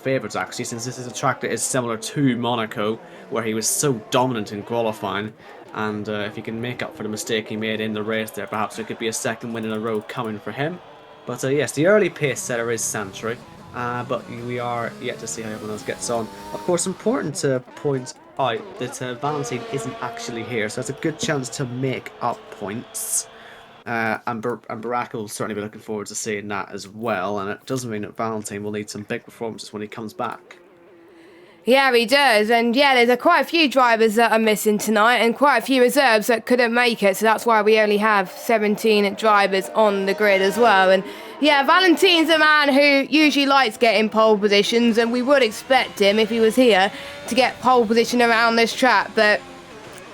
favourites actually, since this is a track that is similar to Monaco, where he was so dominant in qualifying. And if he can make up for the mistake he made in the race there, perhaps there could be a second win in a row coming for him. But yes, the early pace setter is Santry, but we are yet to see how everyone else gets on. Of course, important to point out that Valentine isn't actually here, so it's a good chance to make up points. And Barack will certainly be looking forward to seeing that as well, and it does mean that Valentine will need some big performances when he comes back. Yeah, he does. And yeah, there's quite a few drivers that are missing tonight and quite a few reserves that couldn't make it. So that's why we only have 17 drivers on the grid as well. And yeah, Valentine's a man who usually likes getting pole positions, and we would expect him, if he was here, to get pole position around this track. But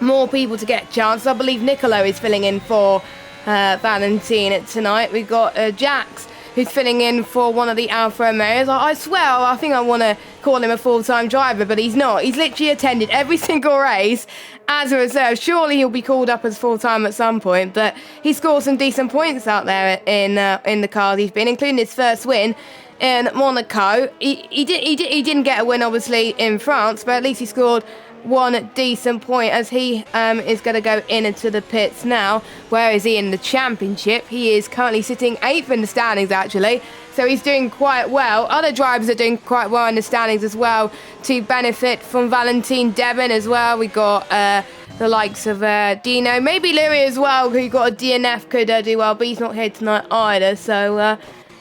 more people to get a chance. I believe Nicolo is filling in for Valentine tonight. We've got Jax, who's filling in for one of the Alfa Romeos. I swear, I think I want to call him a full-time driver, but he's not. He's literally attended every single race as a reserve. Surely he'll be called up as full-time at some point, but he scored some decent points out there in the cars he's been, including his first win in Monaco. He didn't get a win, obviously, in France, but at least he scored one decent point as he is going to go into the pits now. Where is he in the championship? He is currently sitting 8th in the standings, actually, so he's doing quite well. Other drivers are doing quite well in the standings as well to benefit from Valentine. Devon as well. We got the likes of Dino, maybe Louis as well, who got a DNF, could do well, but he's not here tonight either. So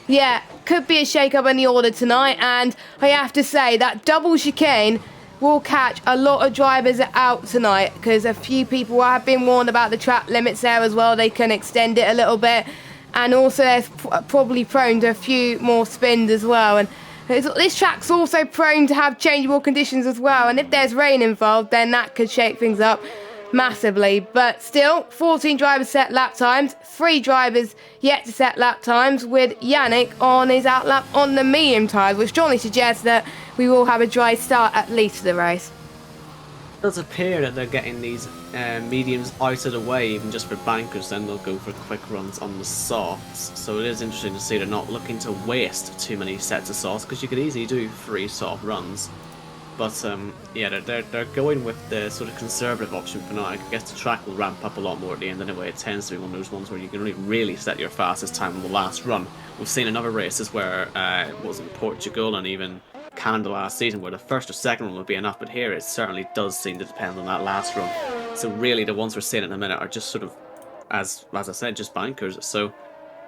yeah, could be a shake-up in the order tonight. And I have to say that double chicane will catch a lot of drivers out tonight, because a few people have been warned about the track limits there as well. They can extend it a little bit, and also they're probably prone to a few more spins as well. And this track's also prone to have changeable conditions as well, and if there's rain involved, then that could shake things up massively. But still, 14 drivers set lap times, 3 drivers yet to set lap times, with Yannick on his outlap on the medium tyres, which strongly suggests that we will have a dry start at least for the race. It does appear that they're getting these mediums out of the way, even just for bankers, then they'll go for quick runs on the softs. So it is interesting to see they're not looking to waste too many sets of softs, because you could easily do 3 soft runs. But yeah, they're going with the sort of conservative option for now. I guess the track will ramp up a lot more at the end anyway. It tends to be one of those ones where you can only really set your fastest time on the last run. We've seen in other races where it was in Portugal and even Canada last season where the first or second run would be enough, but here it certainly does seem to depend on that last run. So really the ones we're seeing in a minute are just sort of, as I said, just bankers. So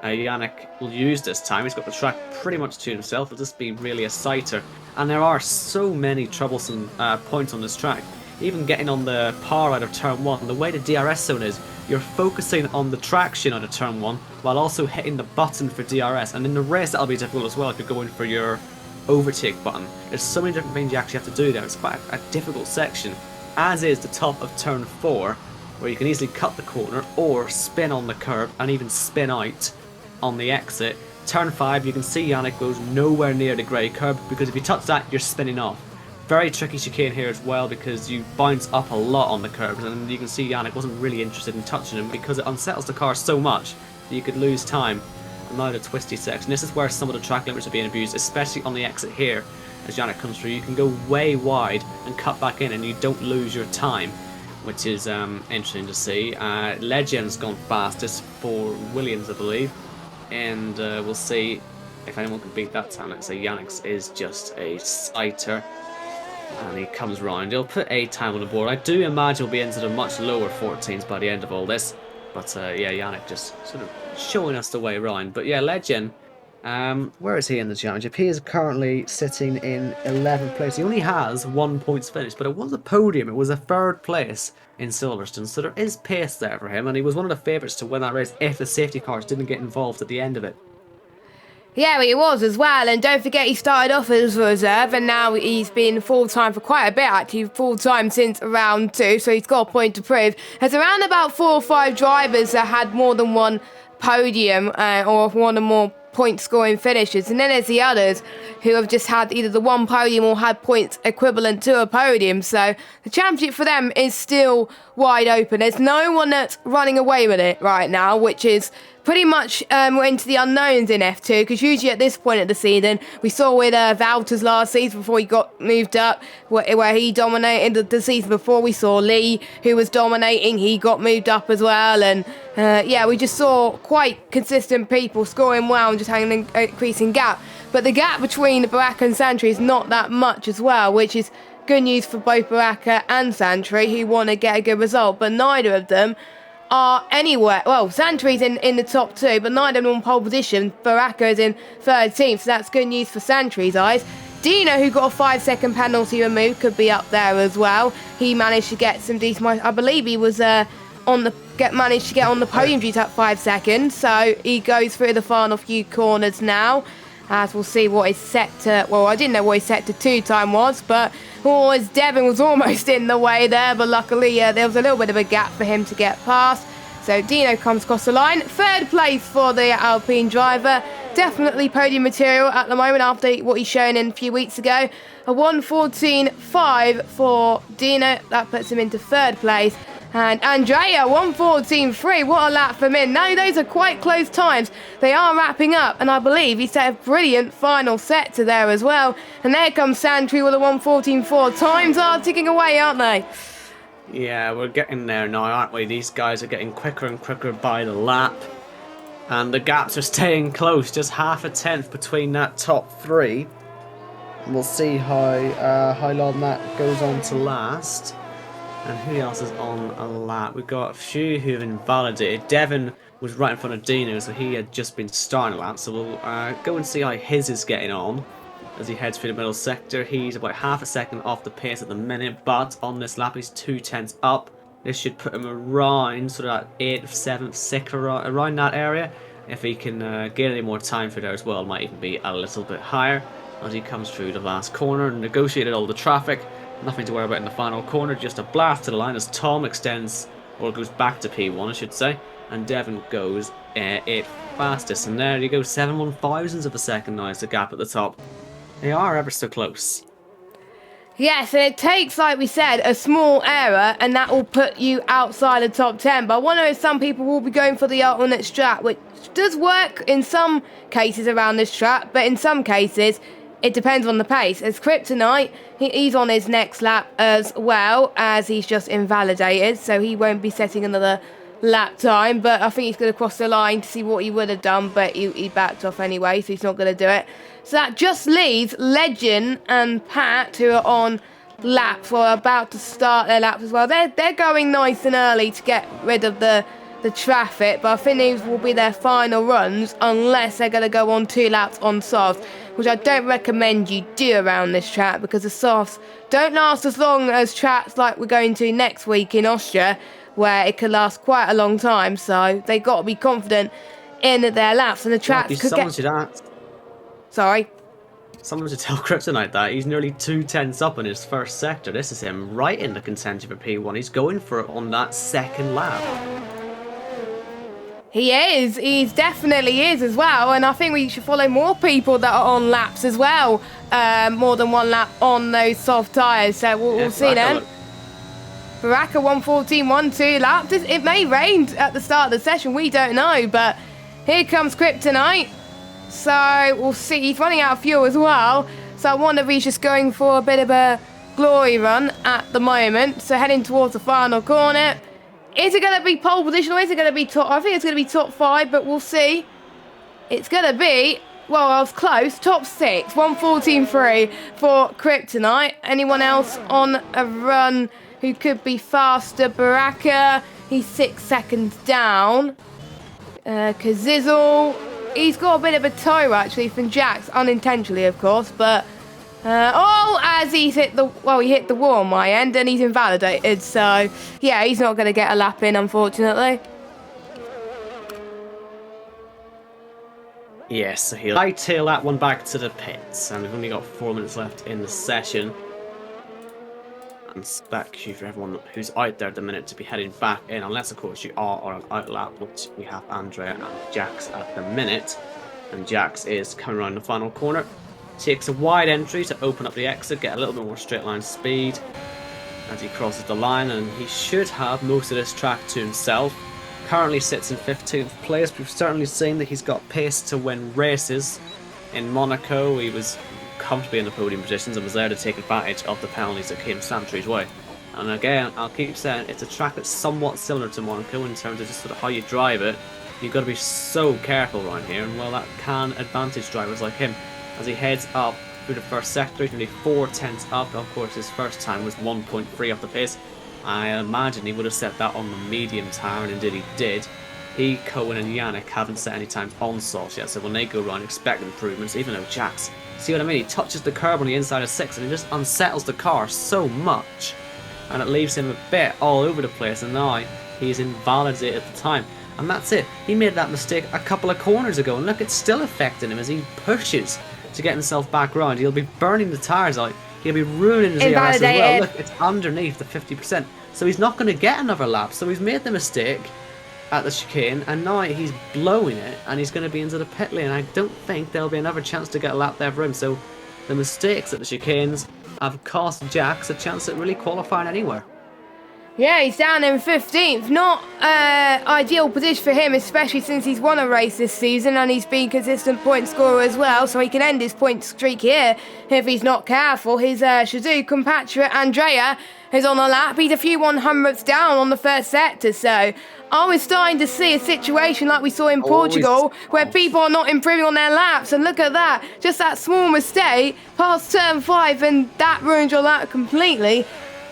Yannick will use this time. He's got the track pretty much to himself. It'll just be really a sighter. And there are so many troublesome points on this track. Even getting on the power out of turn 1, the way the DRS zone is, you're focusing on the traction out of turn 1 while also hitting the button for DRS. And in the race that'll be difficult as well if you're going for your overtake button. There's so many different things you actually have to do there. It's quite a difficult section, as is the top of turn 4, where you can easily cut the corner or spin on the curb and even spin out on the exit. Turn 5, you can see Yannick goes nowhere near the grey curb, because if you touch that, you're spinning off. Very tricky chicane here as well, because you bounce up a lot on the curbs, and you can see Yannick wasn't really interested in touching him because it unsettles the car so much that you could lose time. And now the twisty section. This is where some of the track limits are being abused, especially on the exit here. As Yannick comes through, you can go way wide and cut back in, and you don't lose your time, which is interesting to see. Legend's gone fastest for Williams, I believe. And we'll see if anyone can beat that time. Let's say Yannick's is just a sighter, and he comes round. He'll put a time on the board. I do imagine he'll be into the much lower 14s by the end of all this. But yeah, Yannick just sort of showing us the way around. But yeah, Legend, where is he in the championship? He is currently sitting in 11th place. He only has 1 points finished, but it was a podium. It was a 3rd place in Silverstone, so there is pace there for him, and he was one of the favourites to win that race if the safety cars didn't get involved at the end of it. Yeah, he was as well, and don't forget he started off as a reserve, and now he's been full-time for quite a bit, actually, full-time since round 2, so he's got a point to prove. There's around about 4 or 5 drivers that had more than one podium, or one or more point-scoring finishes, and then there's the others who have just had either the one podium or had points equivalent to a podium. So the championship for them is still wide open. There's no one that's running away with it right now, which is pretty much we're into the unknowns in F2, because usually at this point of the season, we saw with Valters last season before he got moved up, where he dominated the season before. We saw Lee, who was dominating, he got moved up as well, and yeah, we just saw quite consistent people scoring well and just having an increasing gap. But the gap between Baraka and Santry is not that much as well, which is good news for both Baraka and Santry, who want to get a good result, but neither of them are anywhere. Well, Santry's in the top 2, but neither of them on pole position. Baraka is in 13th, so that's good news for Santry's eyes. Dino, who got a 5-second penalty removed, could be up there as well. He managed to get some decent. I believe he was managed to get on the podium due to that 5 seconds. So he goes through the final few corners now. As we'll see what his set to, well, I didn't know what his set to 2 time was, but as Devon was almost in the way there, but luckily there was a little bit of a gap for him to get past. So Dino comes across the line. 3rd place for the Alpine driver. Definitely podium material at the moment after what he's shown in a few weeks ago. A 1:14.5 for Dino. That puts him into 3rd place. And Andrea, 1:14.3. What a lap from him. No, those are quite close times. They are wrapping up, and I believe he set a brilliant final set to there as well. And there comes Santry with a 1:14.4. Times are ticking away, aren't they? Yeah, we're getting there now, aren't we? These guys are getting quicker and quicker by the lap. And the gaps are staying close, just half a tenth between that top 3. And we'll see how long that goes on to last. And who else is on a lap? We've got a few who have invalidated. Devon was right in front of Dino, so he had just been starting a lap. So we'll go and see how his is getting on as he heads through the middle sector. He's about half a second off the pace at the minute, but on this lap he's 2 tenths up. This should put him around sort of 8th, 7th, 6th, around that area. If he can gain any more time for there as well, it might even be a little bit higher as he comes through the last corner and negotiated all the traffic. Nothing to worry about in the final corner, just a blast to the line as Tom extends, or goes back to P1 I should say, and Devon goes 8th fastest, and there you go, 7/1000ths of a second now is the gap at the top. They are ever so close. Yes, and it takes, like we said, a small error, and that will put you outside the top 10. But I wonder if some people will be going for the alternate strat, which does work in some cases around this strat, but in some cases it depends on the pace. As Kryptonite, he's on his next lap as well, as he's just invalidated, so he won't be setting another lap time, but I think he's going to cross the line to see what he would have done, but he backed off anyway, so he's not going to do it. So that just leaves Legend and Pat, who are on laps, or are about to start their laps as well. They're going nice and early to get rid of the traffic, but I think these will be their final runs unless they're going to go on 2 laps on softs, which I don't recommend you do around this track, because the softs don't last as long as tracks like we're going to next week in Austria, where it could last quite a long time. So they got to be confident in their laps, and the tracks could someone get... should ask. Sorry? Someone should tell Kryptonite that. He's nearly 2 tenths up in his first sector. This is him right in the contention for P1. He's going for it on that second lap. He is. He definitely is as well. And I think we should follow more people that are on laps as well. More than 1 lap on those soft tyres. So we'll see then. Baraka 1:14.12 laps. It may rain at the start of the session. We don't know. But here comes Kryptonite. So we'll see. He's running out of fuel as well. So I wonder if he's just going for a bit of a glory run at the moment. So heading towards the final corner. Is it going to be pole position, or is it going to be top? I think it's going to be top 5, but we'll see. It's going to be, well, I was close, top 6, 1:14.3 for Kryptonite. Anyone else on a run who could be faster? Baraka, he's 6 seconds down. Kazizzle, he's got a bit of a toe actually from Jax, unintentionally of course, but as he hit the wall on my end, and he's invalidated, so yeah, he's not going to get a lap in, unfortunately. Yes, so he'll hightail that one back to the pits, and we've only got 4 minutes left in the session. And spec you for everyone who's out there at the minute to be heading back in, unless of course you are on an out lap, which we have Andrea and Jax at the minute. And Jax is coming around the final corner. Takes a wide entry to open up the exit, get a little bit more straight line speed as he crosses the line, and he should have most of this track to himself. Currently sits in 15th place. We've certainly seen that he's got pace to win races. In Monaco, he was comfortably in the podium positions and was there to take advantage of the penalties that came Santry's way. And again, I'll keep saying it's a track that's somewhat similar to Monaco in terms of just sort of how you drive it. You've got to be so careful around here, and well, that can advantage drivers like him as he heads up through the first sector. He's nearly 4/10 up. Of course, his first time was 1.3 off the pace. I imagine he would have set that on the medium tire, and indeed he did. He, Cohen and Yannick haven't set any times on soft yet, so when they go around, expect improvements, even though Jax, see what I mean? He touches the curb on the inside of 6 and he just unsettles the car so much, and it leaves him a bit all over the place, and now he's invalidated at the time. And that's it. He made that mistake a couple of corners ago, and look, it's still affecting him as he pushes to get himself back round. He'll be burning the tyres out. He'll be ruining his ERS as well. Look, it's underneath the 50%. So he's not going to get another lap. So he's made the mistake at the chicane, and now he's blowing it, and he's going to be into the pit lane. I don't think there'll be another chance to get a lap there for him. So the mistakes at the chicanes have cost Jax a chance at really qualifying anywhere. Yeah, he's down in 15th. Not ideal position for him, especially since he's won a race this season and he's been consistent point scorer as well, so he can end his point streak here if he's not careful. His Shazoo compatriot Andrea is on a lap. He's a few 100ths down on the first sector, so I was starting to see a situation like we saw in Portugal where people are not improving on their laps, and look at that. Just that small mistake past turn 5 and that ruined your lap completely.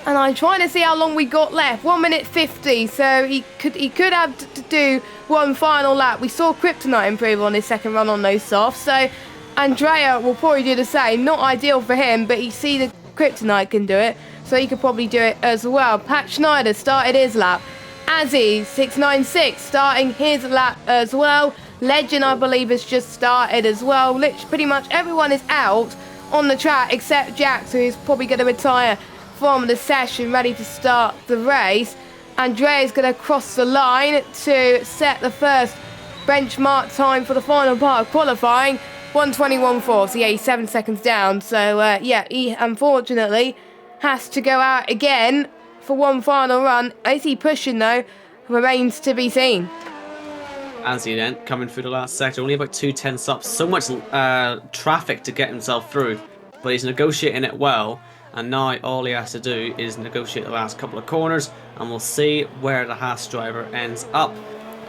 And I'm trying to see how long we got left. 1 minute 50, so he could have to do one final lap. We saw Kryptonite improve on his second run on those softs, so Andrea will probably do the same. Not ideal for him, but you see the Kryptonite can do it, so he could probably do it as well. Pat Schneider started his lap. Azzy 696 starting his lap as well. Legend, I believe, has just started as well. Literally, pretty much everyone is out on the track except Jax, who's probably going to retire from the session, ready to start the race. Andrea's going to cross the line to set the first benchmark time for the final part of qualifying, 1:21.4. So yeah, he's 7 seconds down. So yeah, he unfortunately has to go out again for one final run. Is he pushing though? Remains to be seen. As he then coming through the last sector, only about 2/10 up. So much traffic to get himself through, but he's negotiating it well. And now all he has to do is negotiate the last couple of corners, and we'll see where the Haas driver ends up.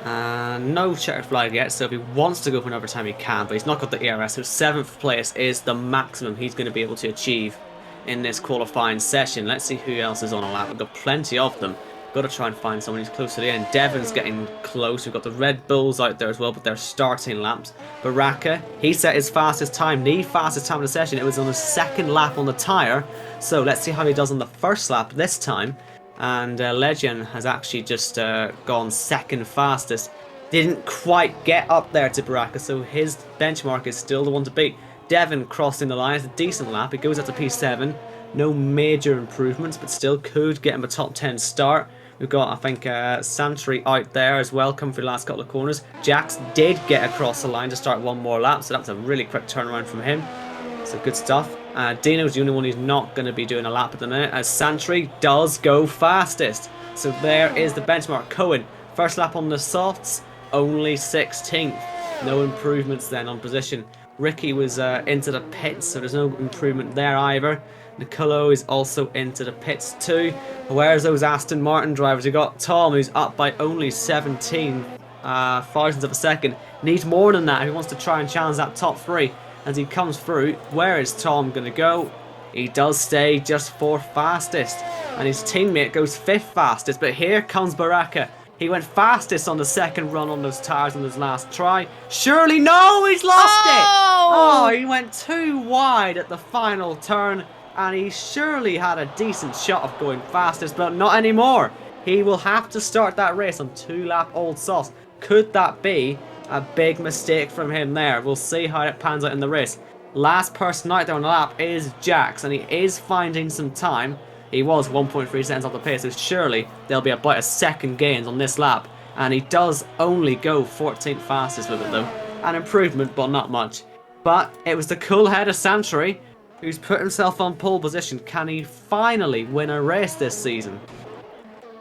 No checkered flag yet, so if he wants to go for another time he can, but he's not got the ERS, so 7th place is the maximum he's going to be able to achieve in this qualifying session. Let's see who else is on a lap. We've got plenty of them. Got to try and find someone who's close to the end. Devon's getting close. We've got the Red Bulls out there as well, but they're starting laps. Baraka, he set his fastest time, the fastest time of the session. It was on the second lap on the tyre. So let's see how he does on the first lap this time. And Legend has actually just gone second fastest. Didn't quite get up there to Baraka, so his benchmark is still the one to beat. Devon crossing the line. It's a decent lap. It goes up to P7. No major improvements, but still could get him a top 10 start. We've got, I think, Santry out there as well, coming through the last couple of corners. Jax did get across the line to start one more lap, so that's a really quick turnaround from him. So good stuff. Dino's the only one who's not going to be doing a lap at the minute, as Santry does go fastest. So there is the benchmark. Cohen, first lap on the softs, only 16th. No improvements then on position. Ricky was into the pits, so there's no improvement there either. Nicolo is also into the pits too. Where's those Aston Martin drivers? We got Tom, who's up by only 17 thousandths of a second. Needs more than that if he wants to try and challenge that top 3 as he comes through. Where is Tom going to go? He does stay just 4th fastest, and his teammate goes 5th fastest. But here comes Baraka. He went fastest on the second run on those tyres on his last try. Surely, no, he's lost it! Oh, he went too wide at the final turn, and he surely had a decent shot of going fastest, but not anymore. He will have to start that race on 2-lap old sauce. Could that be a big mistake from him there? We'll see how it pans out in the race. Last person out there on the lap is Jax, and he is finding some time. He was 1.3 seconds off the pace, so surely there'll be about a second gains on this lap. And he does only go 14th fastest with it though. An improvement, but not much. But it was the cool head of Santry who's put himself on pole position. Can he finally win a race this season?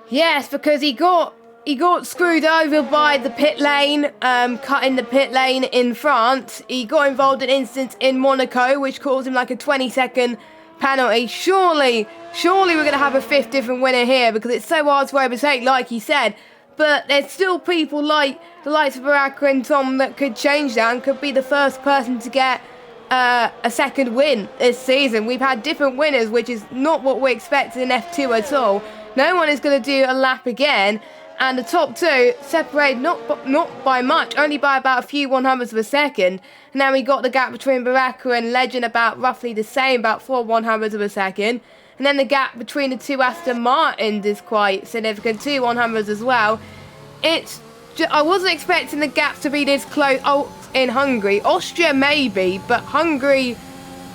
Yes, because he got he got screwed over by the pit lane, cutting the pit lane in France. He got involved in an instance in Monaco, which caused him like a 20-second penalty. Surely we're going to have a fifth different winner here, because it's so hard to overtake, like he said. But there's still people like the likes of Baraka and Tom that could change that and could be the first person to get a second win this season. We've had different winners, which is not what we expected in F2 at all. No one is going to do a lap again. And the top two separate not by much, only by about a few 100ths of a second. And then we got the gap between Baraka and Legend about roughly the same, about 4 100ths of a second. And then the gap between the two Aston Martins is quite significant, 2 100ths as well. I wasn't expecting the gap to be this close in Hungary. Austria maybe, but Hungary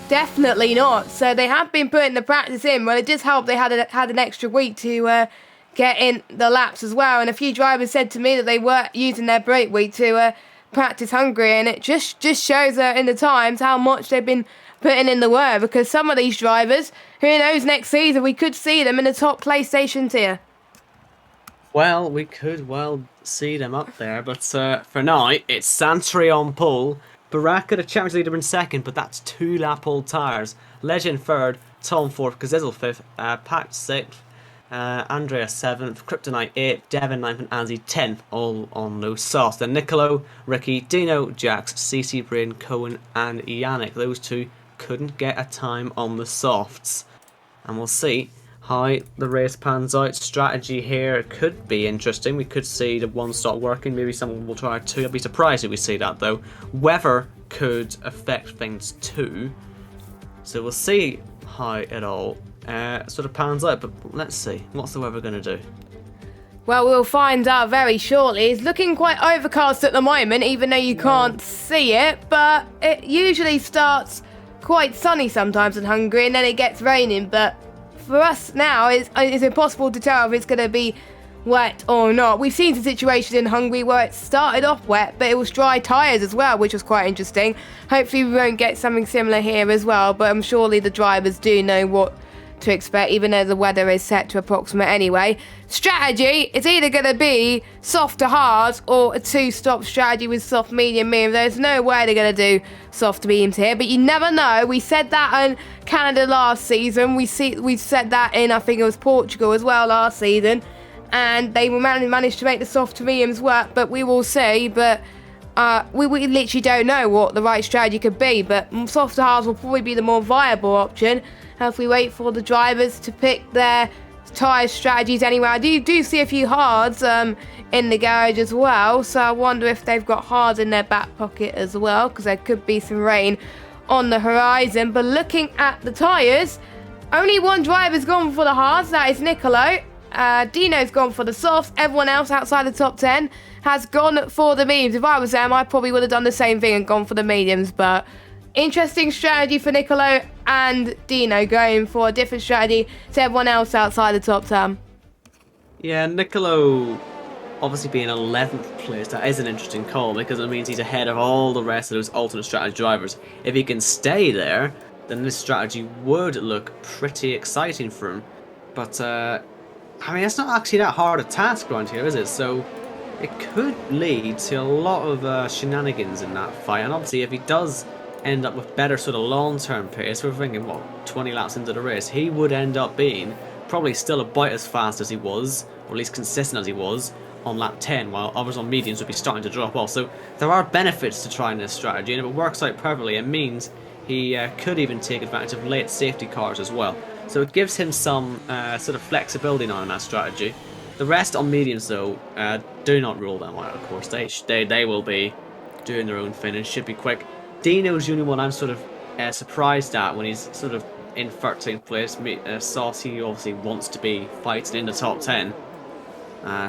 definitely not. So they have been putting the practice in. Well, it just helped they had an extra week to get in the laps as well. And a few drivers said to me that they were using their break week to practice Hungary, and it just shows in the times how much they've been putting in the work, because some of these drivers, who knows, next season we could see them in the top PlayStation tier. Well, we could well see them up there, but for now, it's Santry on pole. Baraka, the Champions leader, in second, but that's 2 lap old tyres. Legend third, Tom fourth, Kazizel fifth, Pact sixth, Andrea 7th, Kryptonite 8th, Devon 9th, and Anzi 10th, all on those softs. Then Nicolo, Ricky, Dino, Jax, CC, Brain, Cohen, and Yannick. Those two couldn't get a time on the softs. And we'll see how the race pans out. Strategy here could be interesting. We could see the one stop working. Maybe someone will try 2. I'd be surprised if we see that, though. Weather could affect things too. So we'll see how it all sort of pans out, but let's see. What's the weather going to do? Well, we'll find out very shortly. It's looking quite overcast at the moment, even though you can't see it, but it usually starts quite sunny sometimes in Hungary, and then it gets raining. But for us now, it's impossible to tell if it's going to be wet or not. We've seen some situations in Hungary where it started off wet, but it was dry tyres as well, which was quite interesting. Hopefully we won't get something similar here as well, but I'm surely the drivers do know what to expect, even though the weather is set to approximate anyway. Strategy, it's either going to be soft to hard or a 2-stop strategy with soft, medium, medium. There's no way they're going to do soft to mediums here, but you never know. We said that in Canada last season. We said that in, I think it was Portugal as well last season, and they managed to make the soft to mediums work, but we will see. But we literally don't know what the right strategy could be, but soft to hards will probably be the more viable option if we wait for the drivers to pick their tyre strategies anyway. I do see a few hards in the garage as well, so I wonder if they've got hards in their back pocket as well, because there could be some rain on the horizon. But looking at the tyres, only one driver's gone for the hards, that is Nicolo. Dino's gone for the softs. Everyone else outside the top 10 has gone for the mediums. If I was them, I probably would have done the same thing and gone for the mediums. But interesting strategy for Nicolo and Dino, going for a different strategy to everyone else outside the top 10. Yeah, Nicolo obviously being 11th place, that is an interesting call, because it means he's ahead of all the rest of those alternate strategy drivers. If he can stay there, then this strategy would look pretty exciting for him. But I mean, it's not actually that hard a task around here, is it? So it could lead to a lot of shenanigans in that fight. And obviously, if he does end up with better sort of long-term pace, we're thinking, what, 20 laps into the race, he would end up being probably still about as fast as he was, or at least consistent as he was, on lap 10, while others on mediums would be starting to drop off. So there are benefits to trying this strategy, and if it works out perfectly, it means he could even take advantage of late safety cars as well. So it gives him some sort of flexibility now in that strategy. The rest on mediums, though, do not rule them out, of course. They will be doing their own thing and should be quick. Dino's the only one I'm sort of surprised at when he's sort of in 13th place. Saucy obviously wants to be fighting in the top 10,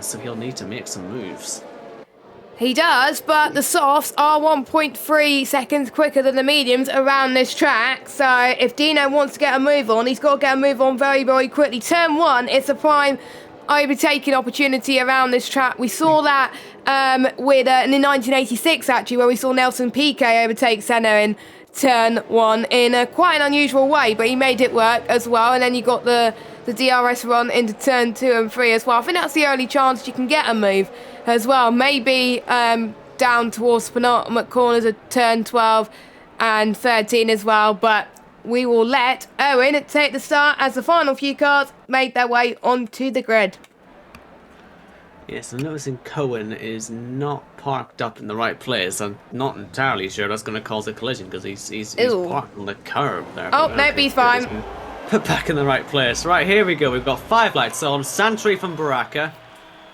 so he'll need to make some moves. He does, but the softs are 1.3 seconds quicker than the mediums around this track. So if Dino wants to get a move on, he's got to get a move on very, very quickly. Turn 1, it's a prime overtaking opportunity around this track. We saw that in 1986, actually, where we saw Nelson Piquet overtake Senna in turn 1 in quite an unusual way, but he made it work as well. And then you got the the DRS run into turn 2 and 3 as well. I think that's the only chance you can get a move as well. Maybe down towards penultimate corners of turn 12 and 13 as well, but we will let Owen take the start as the final few cars made their way onto the grid. Yes, I'm noticing Cohen is not parked up in the right place. I'm not entirely sure that's going to cause a collision because he's parked on the curb there. Oh, no, he's fine. Put back in the right place. Right, here we go. We've got 5 lights on. Santry from Baraka.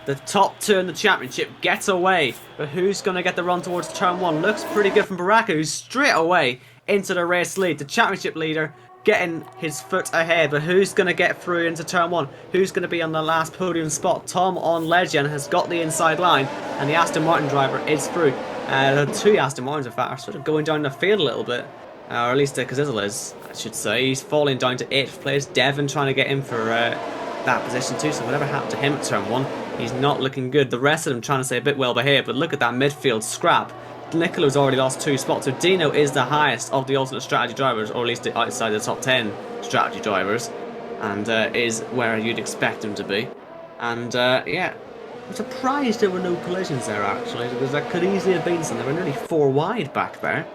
The top 2 in the championship gets away. But who's going to get the run towards turn 1? Looks pretty good from Baraka, who's straight away into the race lead. The championship leader getting his foot ahead, but who's going to get through into turn 1? Who's going to be on the last podium spot? Tom on Legend has got the inside line, and the Aston Martin driver is through. 2 Aston Martins, in fact, are sort of going down the field a little bit, or at least Kazizel is, I should say. He's falling down to 8th place. Devon trying to get in for that position too, so whatever happened to him at turn 1, he's not looking good. The rest of them trying to stay a bit well behaved, but look at that midfield scrap. Nicolo's already lost 2 spots, so Dino is the highest of the alternate strategy drivers, or at least outside the top 10 strategy drivers, and is where you'd expect him to be. And yeah, I'm surprised there were no collisions there actually, because that could easily have been some. They were nearly 4 wide back there.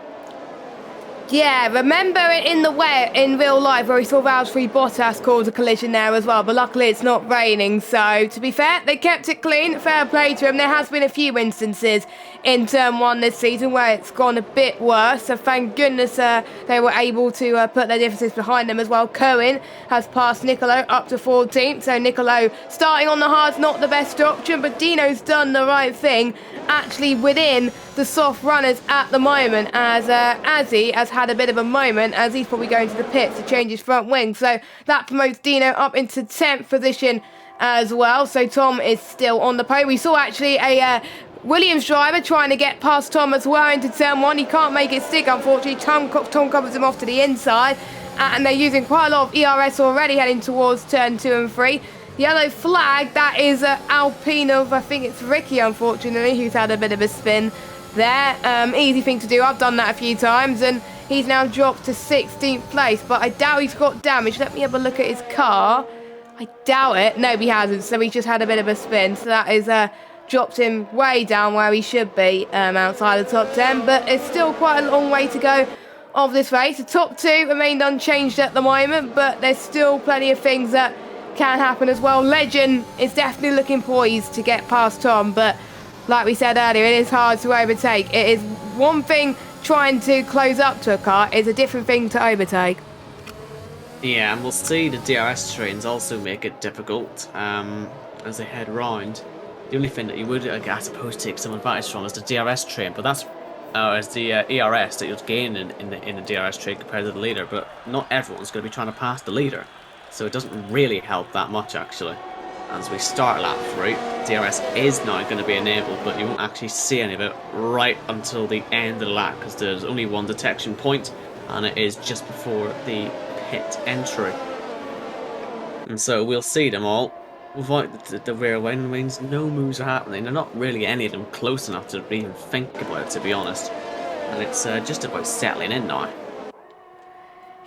Yeah, remember in the wet in real life where we saw Valtteri Bottas cause a collision there as well, but luckily it's not raining, so to be fair, they kept it clean. Fair play to them. There has been a few instances in turn 1 this season where it's gone a bit worse, so thank goodness they were able to put their differences behind them as well. Cohen has passed Nicolo up to 14th, so Nicolo starting on the hard's not the best option, but Dino's done the right thing, actually within the soft runners at the moment, as Azzy has had a bit of a moment as he's probably going to the pits to change his front wing, so that promotes Dino up into 10th position as well. So Tom is still on the podium. We saw actually a Williams driver trying to get past Tom as well into turn 1. He can't make it stick, unfortunately. Tom covers him off to the inside, and they're using quite a lot of ERS already heading towards turn 2 and 3. Yellow flag, that is Alpine of, I think it's Ricky, unfortunately, who's had a bit of a spin there. Easy thing to do. I've done that a few times, and he's now dropped to 16th place, but I doubt he's got damage. Let me have a look at his car. I doubt it. No, he hasn't, so he just had a bit of a spin, so that is dropped him way down where he should be, outside the top 10, but it's still quite a long way to go of this race. The top 2 remained unchanged at the moment, but there's still plenty of things that can happen as well. Legend is definitely looking poised to get past Tom, but like we said earlier, it is hard to overtake. It is one thing trying to close up to a car, it's a different thing to overtake. Yeah, and we'll see the DRS trains also make it difficult as they head round. The only thing that you would, I suppose, take some advantage from is the DRS train, but that's as the ERS that you'll gain in the DRS train compared to the leader, but not everyone's going to be trying to pass the leader, so it doesn't really help that much actually. As we start lap 3, DRS is now going to be enabled, but you won't actually see any of it right until the end of the lap because there's only one detection point, and it is just before the pit entry. And so we'll see them all without the rear wing. Means no moves are happening. They're not really any of them close enough to even think about it, to be honest. And it's just about settling in now.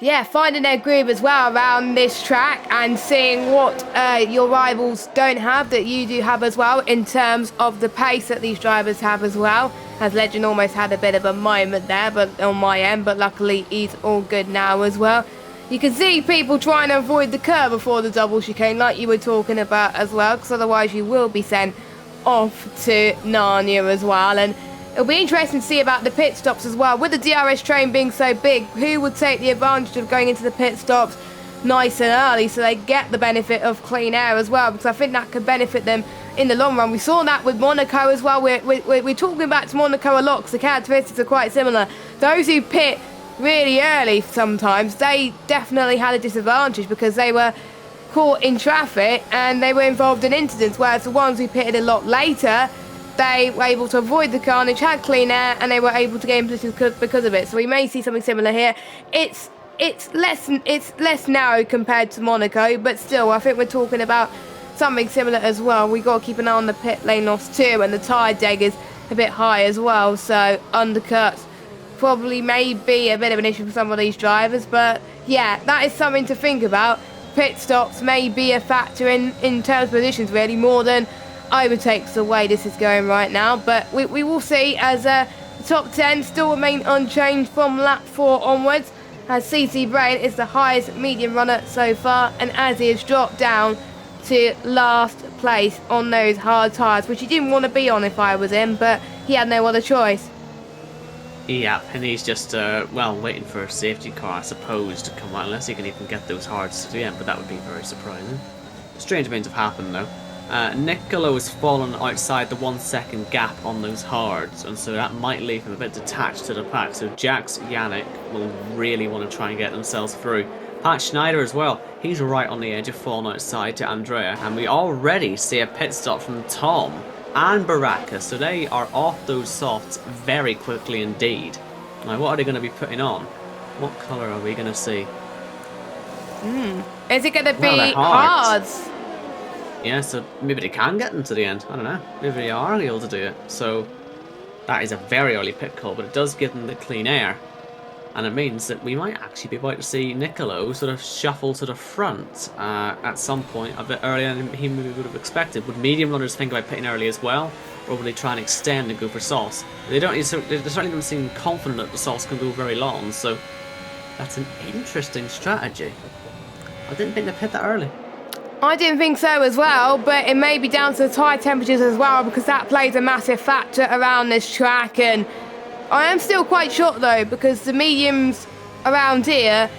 Yeah, finding their groove as well around this track and seeing what your rivals don't have that you do have as well in terms of the pace that these drivers have as well. As Legend almost had a bit of a moment there but on my end, but luckily he's all good now as well. You can see people trying to avoid the curb before the double chicane like you were talking about as well, because otherwise you will be sent off to Narnia as well. And it'll be interesting to see about the pit stops as well. With the DRS train being so big, who would take the advantage of going into the pit stops nice and early so they get the benefit of clean air as well? Because I think that could benefit them in the long run. We saw that with Monaco as well. We're talking back to Monaco a lot because the characteristics are quite similar. Those who pit really early sometimes, they definitely had a disadvantage because they were caught in traffic and they were involved in incidents, whereas the ones who pitted a lot later, they were able to avoid the carnage, had clean air, and they were able to gain position because of it. So we may see something similar here. It's less narrow compared to Monaco, but still, I think we're talking about something similar as well. We got to keep an eye on the pit lane loss too, and the tyre deg is a bit high as well. So undercuts probably may be a bit of an issue for some of these drivers, but yeah, that is something to think about. pit stops may be a factor in terms of positions, really, more than overtakes the way this is going right now. But we will see, as the top 10 still remain unchanged from lap 4 onwards, as CC Brain is the highest medium runner so far, and as he has dropped down to last place on those hard tyres, which he didn't want to be on if I was him, but he had no other choice. Yeah, and he's just, well, waiting for a safety car, I suppose, to come out, unless he can even get those hards to the end, but that would be very surprising. Strange things have happened, though. Niccolo has fallen outside the 1 second gap on those hards, and so that might leave him a bit detached to the pack, so Jax Yannick will really want to try and get themselves through. Pat Schneider as well, he's right on the edge of falling outside to Andrea, and we already see a pit stop from Tom and Baraka, so they are off those softs very quickly indeed. Now what are they going to be putting on? What colour are we going to see? Is it going to be Well, hards? Yeah, so maybe they can get them to the end. I don't know. Maybe they are able to do it. So that is a very early pit call, but it does give them the clean air. And it means that we might actually be about to see Niccolo sort of shuffle to the front at some point a bit earlier than he maybe would have expected. Would medium runners think about pitting early as well? Or will they try and extend and go for sauce? They certainly don't seem confident that the sauce can go very long, so that's an interesting strategy. I didn't think they'd pit that early. I didn't think so as well, but it may be down to the tyre temperatures as well, because that plays a massive factor around this track. And I am still quite shocked though, because the mediums around here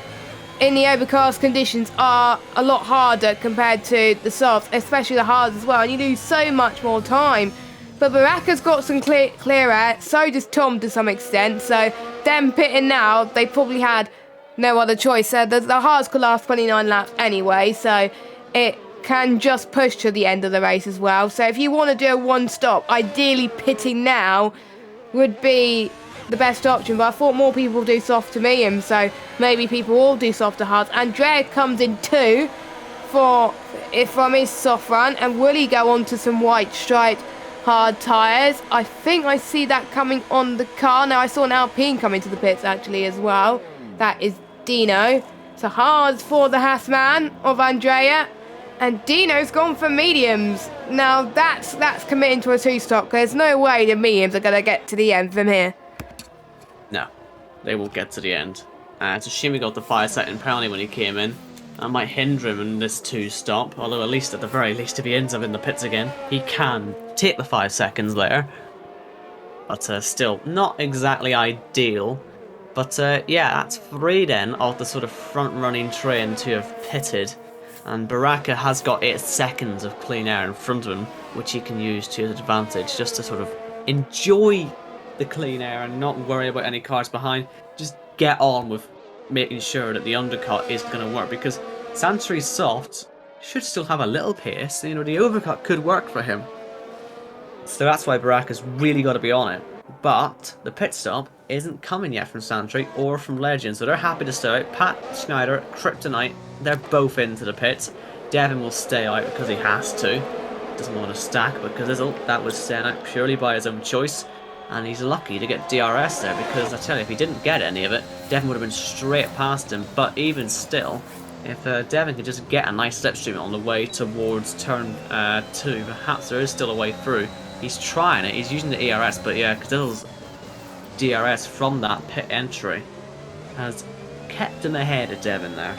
in the overcast conditions are a lot harder compared to the softs, especially the hards as well, and you lose so much more time. But Baraka's got some clear air, so does Tom to some extent, so them pitting now, they probably had no other choice. So the hards could last 29 laps anyway, so it can just push to the end of the race as well. So if you want to do a one stop, ideally pitting now would be the best option. But I thought more people do soft to medium, so maybe people will do soft to hards. Andrea comes in too from his soft run, and will he go on to some white striped hard tyres? I think I see that coming on the car. Now I saw an Alpine come into the pits actually as well. That is Dino. So hards for the Haas man of Andrea. And Dino's gone for mediums. Now that's committing to a two-stop. There's no way the mediums are going to get to the end from here. No, they won't get to the end. It's a shame he got the 5-second penalty when he came in. That might hinder him in this two-stop. Although at least, at the very least, if he ends up in the pits again, he can take the 5 seconds there. But still, not exactly ideal. But yeah, that's 3 then of the sort of front-running train to have pitted. And Baraka has got 8 seconds of clean air in front of him, which he can use to his advantage, just to sort of enjoy the clean air and not worry about any cars behind. Just get on with making sure that the undercut is going to work, because Santri's soft should still have a little pace. You know, the overcut could work for him. So that's why Baraka's really got to be on it. But the pit stop isn't coming yet from Santry or from Legend, so they're happy to stay out. Pat Schneider, Kryptonite, they're both into the pits. Devin will stay out because he has to. Doesn't want to stack, because that was sent out purely by his own choice. And he's lucky to get DRS there, because I tell you, if he didn't get any of it, Devin would have been straight past him. But even still, if Devin could just get a nice slipstream on the way towards turn 2, perhaps there is still a way through. He's trying it, he's using the ERS, but yeah, Cadill's DRS from that pit entry has kept him ahead of Devin there.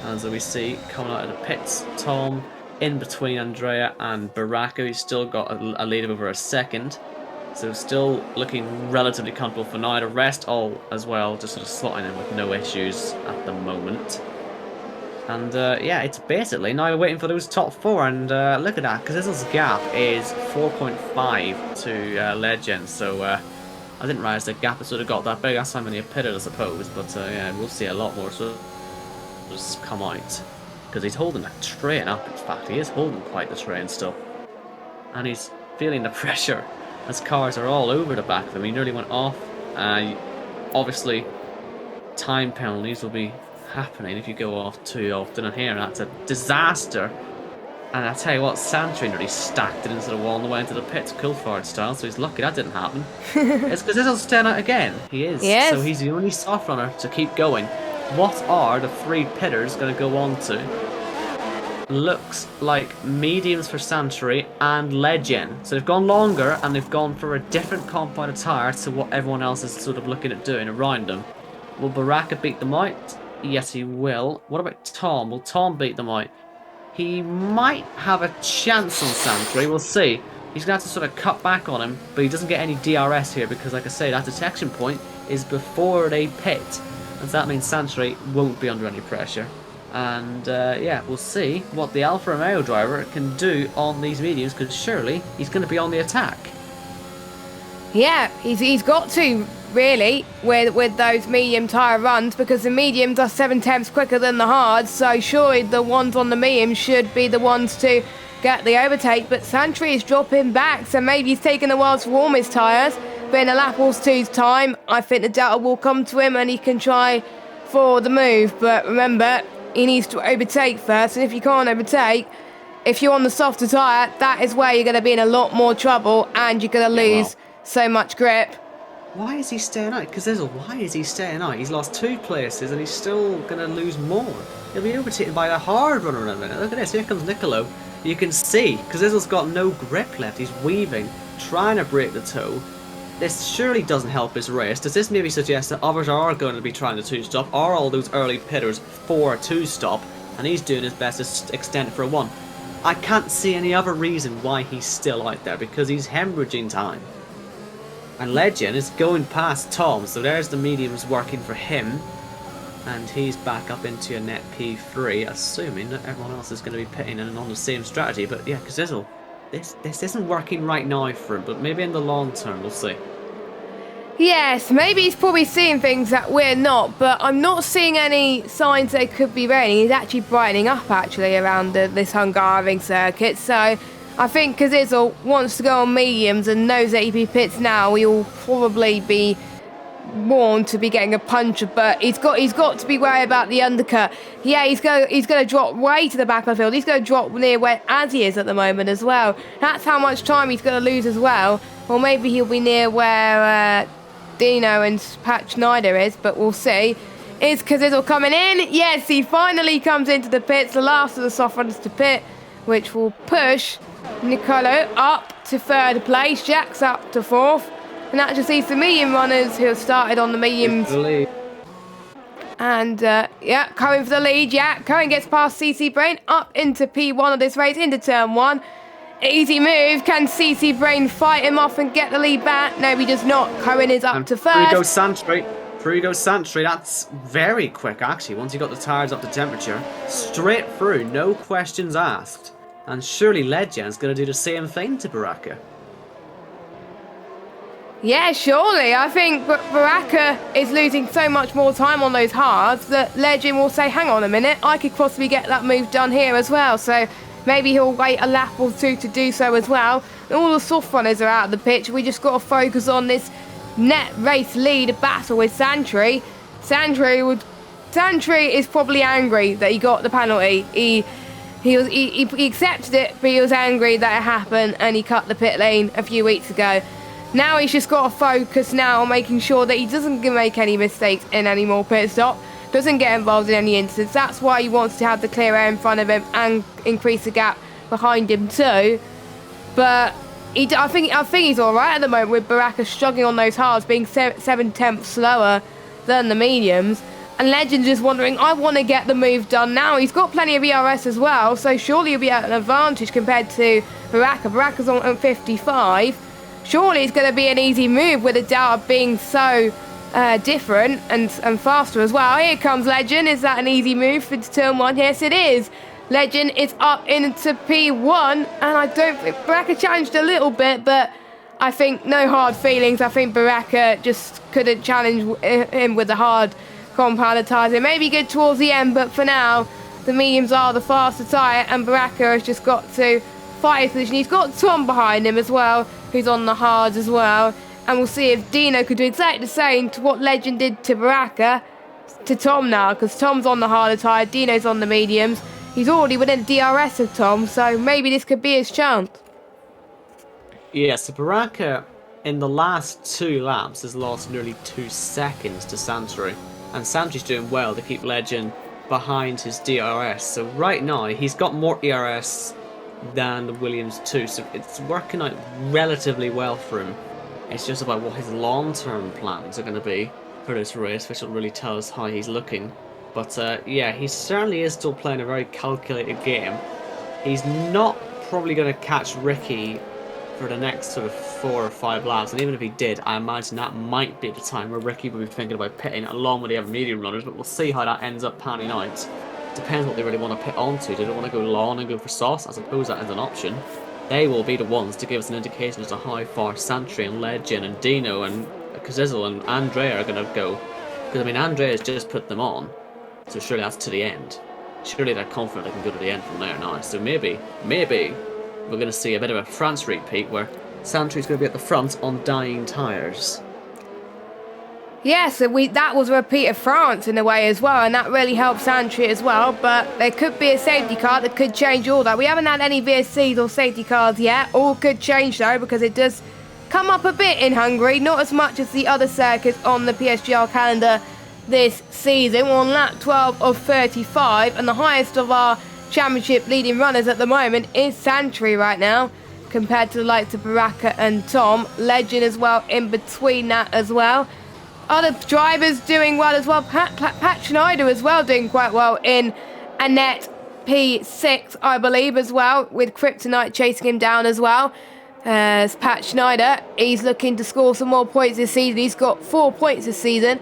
As we see, coming out of the pits, Tom in between Andrea and Baraka, who's still got a lead of over a second. So still looking relatively comfortable for now. The rest all as well, just sort of slotting in with no issues at the moment. And yeah, it's basically now we're waiting for those top 4, and look at that, because this gap is 4.5 to Legend, so I didn't realise the gap had sort of got that big. That's how many have pitted, I suppose, but yeah, we'll see a lot more sort of just come out, because he's holding the train up. In fact, he is holding quite the train still, and he's feeling the pressure as cars are all over the back of him. He nearly went off. Obviously, time penalties will be happening if you go off too often, and here that's a disaster. And I tell you what, Santry nearly stacked it into the wall on the way into the pits, Coulthard style, so he's lucky that didn't happen. It's because this will stand out again. He is. Yes. So he's the only soft runner to keep going. What are the 3 pitters going to go on to? looks like mediums for Santry and Legend. So they've gone longer and they've gone for a different compound attire to what everyone else is sort of looking at doing around them. Will Baraka beat them out? Yes, he will. What about Tom? Will Tom beat them out? He might have a chance on Santry. We'll see. He's going to have to sort of cut back on him, but he doesn't get any DRS here because, like I say, that detection point is before they pit. And so that means Santry won't be under any pressure. And, yeah, we'll see what the Alfa Romeo driver can do on these mediums, because surely he's going to be on the attack. Yeah, he's got to, really, with those medium tyre runs, because the mediums are 7/10 quicker than the hards, so surely the ones on the mediums should be the ones to get the overtake. But Santry is dropping back, so maybe he's taking a while to warm his tyres. But in a lap or two's time, I think the Delta will come to him and he can try for the move. But remember, he needs to overtake first, and if you can't overtake, if you're on the softer tyre, that is where you're going to be in a lot more trouble and you're going to lose so much grip. Why is he staying out? Kazizzle, why is he staying out? He's lost 2 places and he's still going to lose more. He'll be overtaken by a hard runner in a minute. Look at this, here comes Nicolo. You can see Kazizzle's got no grip left. He's weaving, trying to break the toe. This surely doesn't help his race. Does this maybe suggest that others are going to be trying to 2-stop? Are all those early pitters for a 2-stop? And he's doing his best to extend it for a 1. I can't see any other reason why he's still out there, because he's hemorrhaging time. And Legend is going past Tom, so there's the mediums working for him. And he's back up into a net P3, assuming that everyone else is going to be pitting and on the same strategy. But yeah, Kazizzle, this isn't working right now for him, but maybe in the long term, we'll see. Yes, maybe he's probably seeing things that we're not, but I'm not seeing any signs that it could be raining. He's actually brightening up, actually, around this Hungarian circuit. So I think Kazizzle wants to go on mediums and knows that if he pits now, he'll probably be warned to be getting a puncher, but he's got to be worried about the undercut. Yeah, he's going to drop way to the back of the field. He's going to drop near where Azzy is at the moment as well. That's how much time he's going to lose as well. Or maybe he'll be near where Dino and Pat Schneider is, but we'll see. Is Kazizzle coming in? Yes, he finally comes into the pits, the last of the soft runners to pit, which will push Nicolo up to 3rd place. Jack's up to 4th. And that just leaves the medium runners who have started on the mediums. And, yeah, Cohen for the lead. Yeah, Cohen gets past CC Brain up into P1 of this race, into turn 1. Easy move. Can CC Brain fight him off and get the lead back? No, he does not. Cohen is up to 1st. Through goes Santry. That's very quick, actually, once he got the tyres up to temperature. Straight through, no questions asked. And surely Legend's going to do the same thing to Baraka. Yeah, surely. I think Baraka is losing so much more time on those hards that Legend will say, hang on a minute, I could possibly get that move done here as well. So maybe he'll wait a lap or 2 to do so as well. And all the soft runners are out of the pitch. We just got to focus on this net race lead battle with Santry. Santry is probably angry that he got the penalty. He accepted it, but he was angry that it happened and he cut the pit lane a few weeks ago. Now he's just got to focus now on making sure that he doesn't make any mistakes in any more pit stop, doesn't get involved in any incidents. That's why he wants to have the clear air in front of him and increase the gap behind him too. But I think he's all right at the moment with Baraka struggling on those hards, being 7/10 slower than the mediums. And Legend just wondering, I want to get the move done now. He's got plenty of ERS as well, so surely he'll be at an advantage compared to Baraka. Baraka's on 55. Surely it's going to be an easy move with the Delta being so different and faster as well. Here comes Legend. Is that an easy move into turn 1? Yes, it is. Legend is up into P1, and I don't think Baraka challenged a little bit, but I think no hard feelings. I think Baraka just couldn't challenge him with the hard compound tyres. It may be good towards the end, but for now, the mediums are the faster tyre, and Baraka has just got to fight his position. He's got Tom behind him as well, who's on the hards as well. And we'll see if Dino could do exactly the same to what Legend did to Baraka, to Tom now, because Tom's on the harder tyre, Dino's on the mediums. He's already within DRS of Tom, so maybe this could be his chance. Yeah, so Baraka, in the last 2 laps, has lost nearly 2 seconds to Santry. And Santry's doing well to keep Legend behind his DRS. So right now, he's got more ERS than the Williams 2, so it's working out relatively well for him. It's just about what his long-term plans are going to be for this race, which will really tell us how he's looking. But yeah, he certainly is still playing a very calculated game. He's not probably going to catch Ricky for the next sort of 4 or 5 laps, and even if he did, I imagine that might be the time where Ricky will be thinking about pitting along with the other medium runners, but we'll see how that ends up panning out. Depends what they really want to pit onto. Do they want to go long and go for sauce? I suppose that is an option. They will be the ones to give us an indication as to how far Santry and Legend and Dino and Kazizel and Andrea are going to go. Because, I mean, Andrea's just put them on, so surely that's to the end. Surely they're confident they can go to the end from there now. So maybe, we're going to see a bit of a France repeat where Santry's going to be at the front on dying tyres. Yes, that was a repeat of France in a way as well, and that really helped Santry as well, but there could be a safety car that could change all that. We haven't had any VSCs or safety cars yet. All could change though, because it does come up a bit in Hungary, not as much as the other circuits on the PSGL calendar this season. We're on lap 12 of 35, and the highest of our championship leading runners at the moment is Santry right now, compared to the likes of Baraka and Tom. Legend as well in between that as well. Other drivers doing well as well. Pat Schneider as well doing quite well in Annette P6, I believe, as well, with Kryptonite chasing him down as well. Pat Schneider, he's looking to score some more points this season. He's got 4 points this season,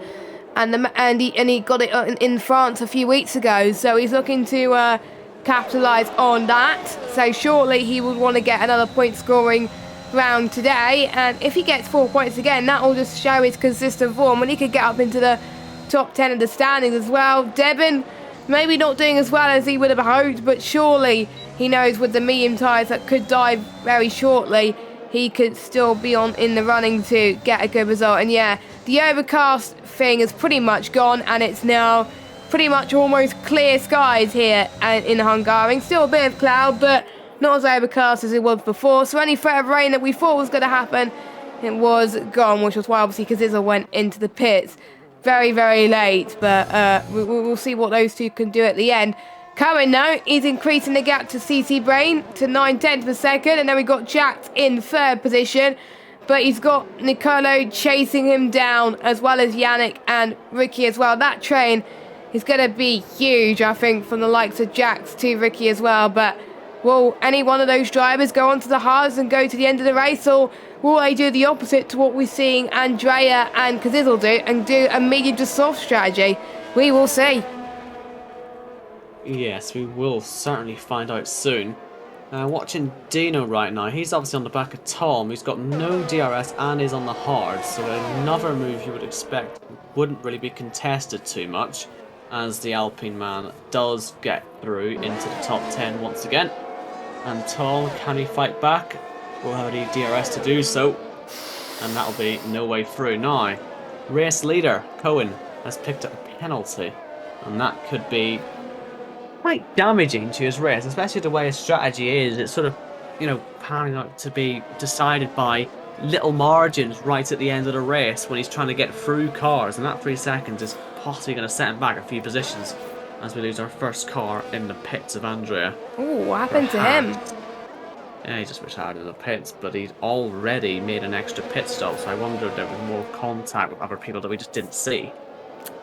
and he got it in France a few weeks ago. So he's looking to capitalise on that. So surely he would want to get another point scoring round today, and if he gets 4 points again, that will just show his consistent form, and he could get up into the top 10 of the standings as well. Devon maybe not doing as well as he would have hoped, but surely he knows with the medium tyres that could die very shortly, he could still be in the running to get a good result. And yeah, the overcast thing is pretty much gone, and it's now pretty much almost clear skies here in Hungary. Still a bit of cloud, but not as overcast as it was before, so any threat of rain that we thought was going to happen, it was gone, which was why obviously Kazizel went into the pits very, very late, but we'll see what those two can do at the end. Cohen now, he's increasing the gap to CC Brain to 9/10 of a second, and then we got Jack in 3rd position, but he's got Nicolo chasing him down, as well as Yannick and Ricky as well. That train is going to be huge, I think, from the likes of Jax to Ricky as well, but will any one of those drivers go onto the hards and go to the end of the race, or will they do the opposite to what we're seeing Andrea and Kazizel do and do a medium to soft strategy? We will see. Yes, we will certainly find out soon. Watching Dino right now, he's obviously on the back of Tom, who's got no DRS and is on the hard, so another move you would expect wouldn't really be contested too much, as the Alpine man does get through into the top 10 once again. And Tom, can he fight back? We'll have any DRS to do so, and that'll be no way through. Now, race leader Cohen has picked up a penalty, and that could be quite damaging to his race, especially the way his strategy is. It's sort of, you know, panning out to be decided by little margins right at the end of the race when he's trying to get through cars, and that 3 seconds is possibly going to set him back a few positions as we lose our first car in the pits of Andrea. Oh, what happened to him? Yeah, he just retired in the pits, but he'd already made an extra pit stop, so I wonder if there was more contact with other people that we just didn't see.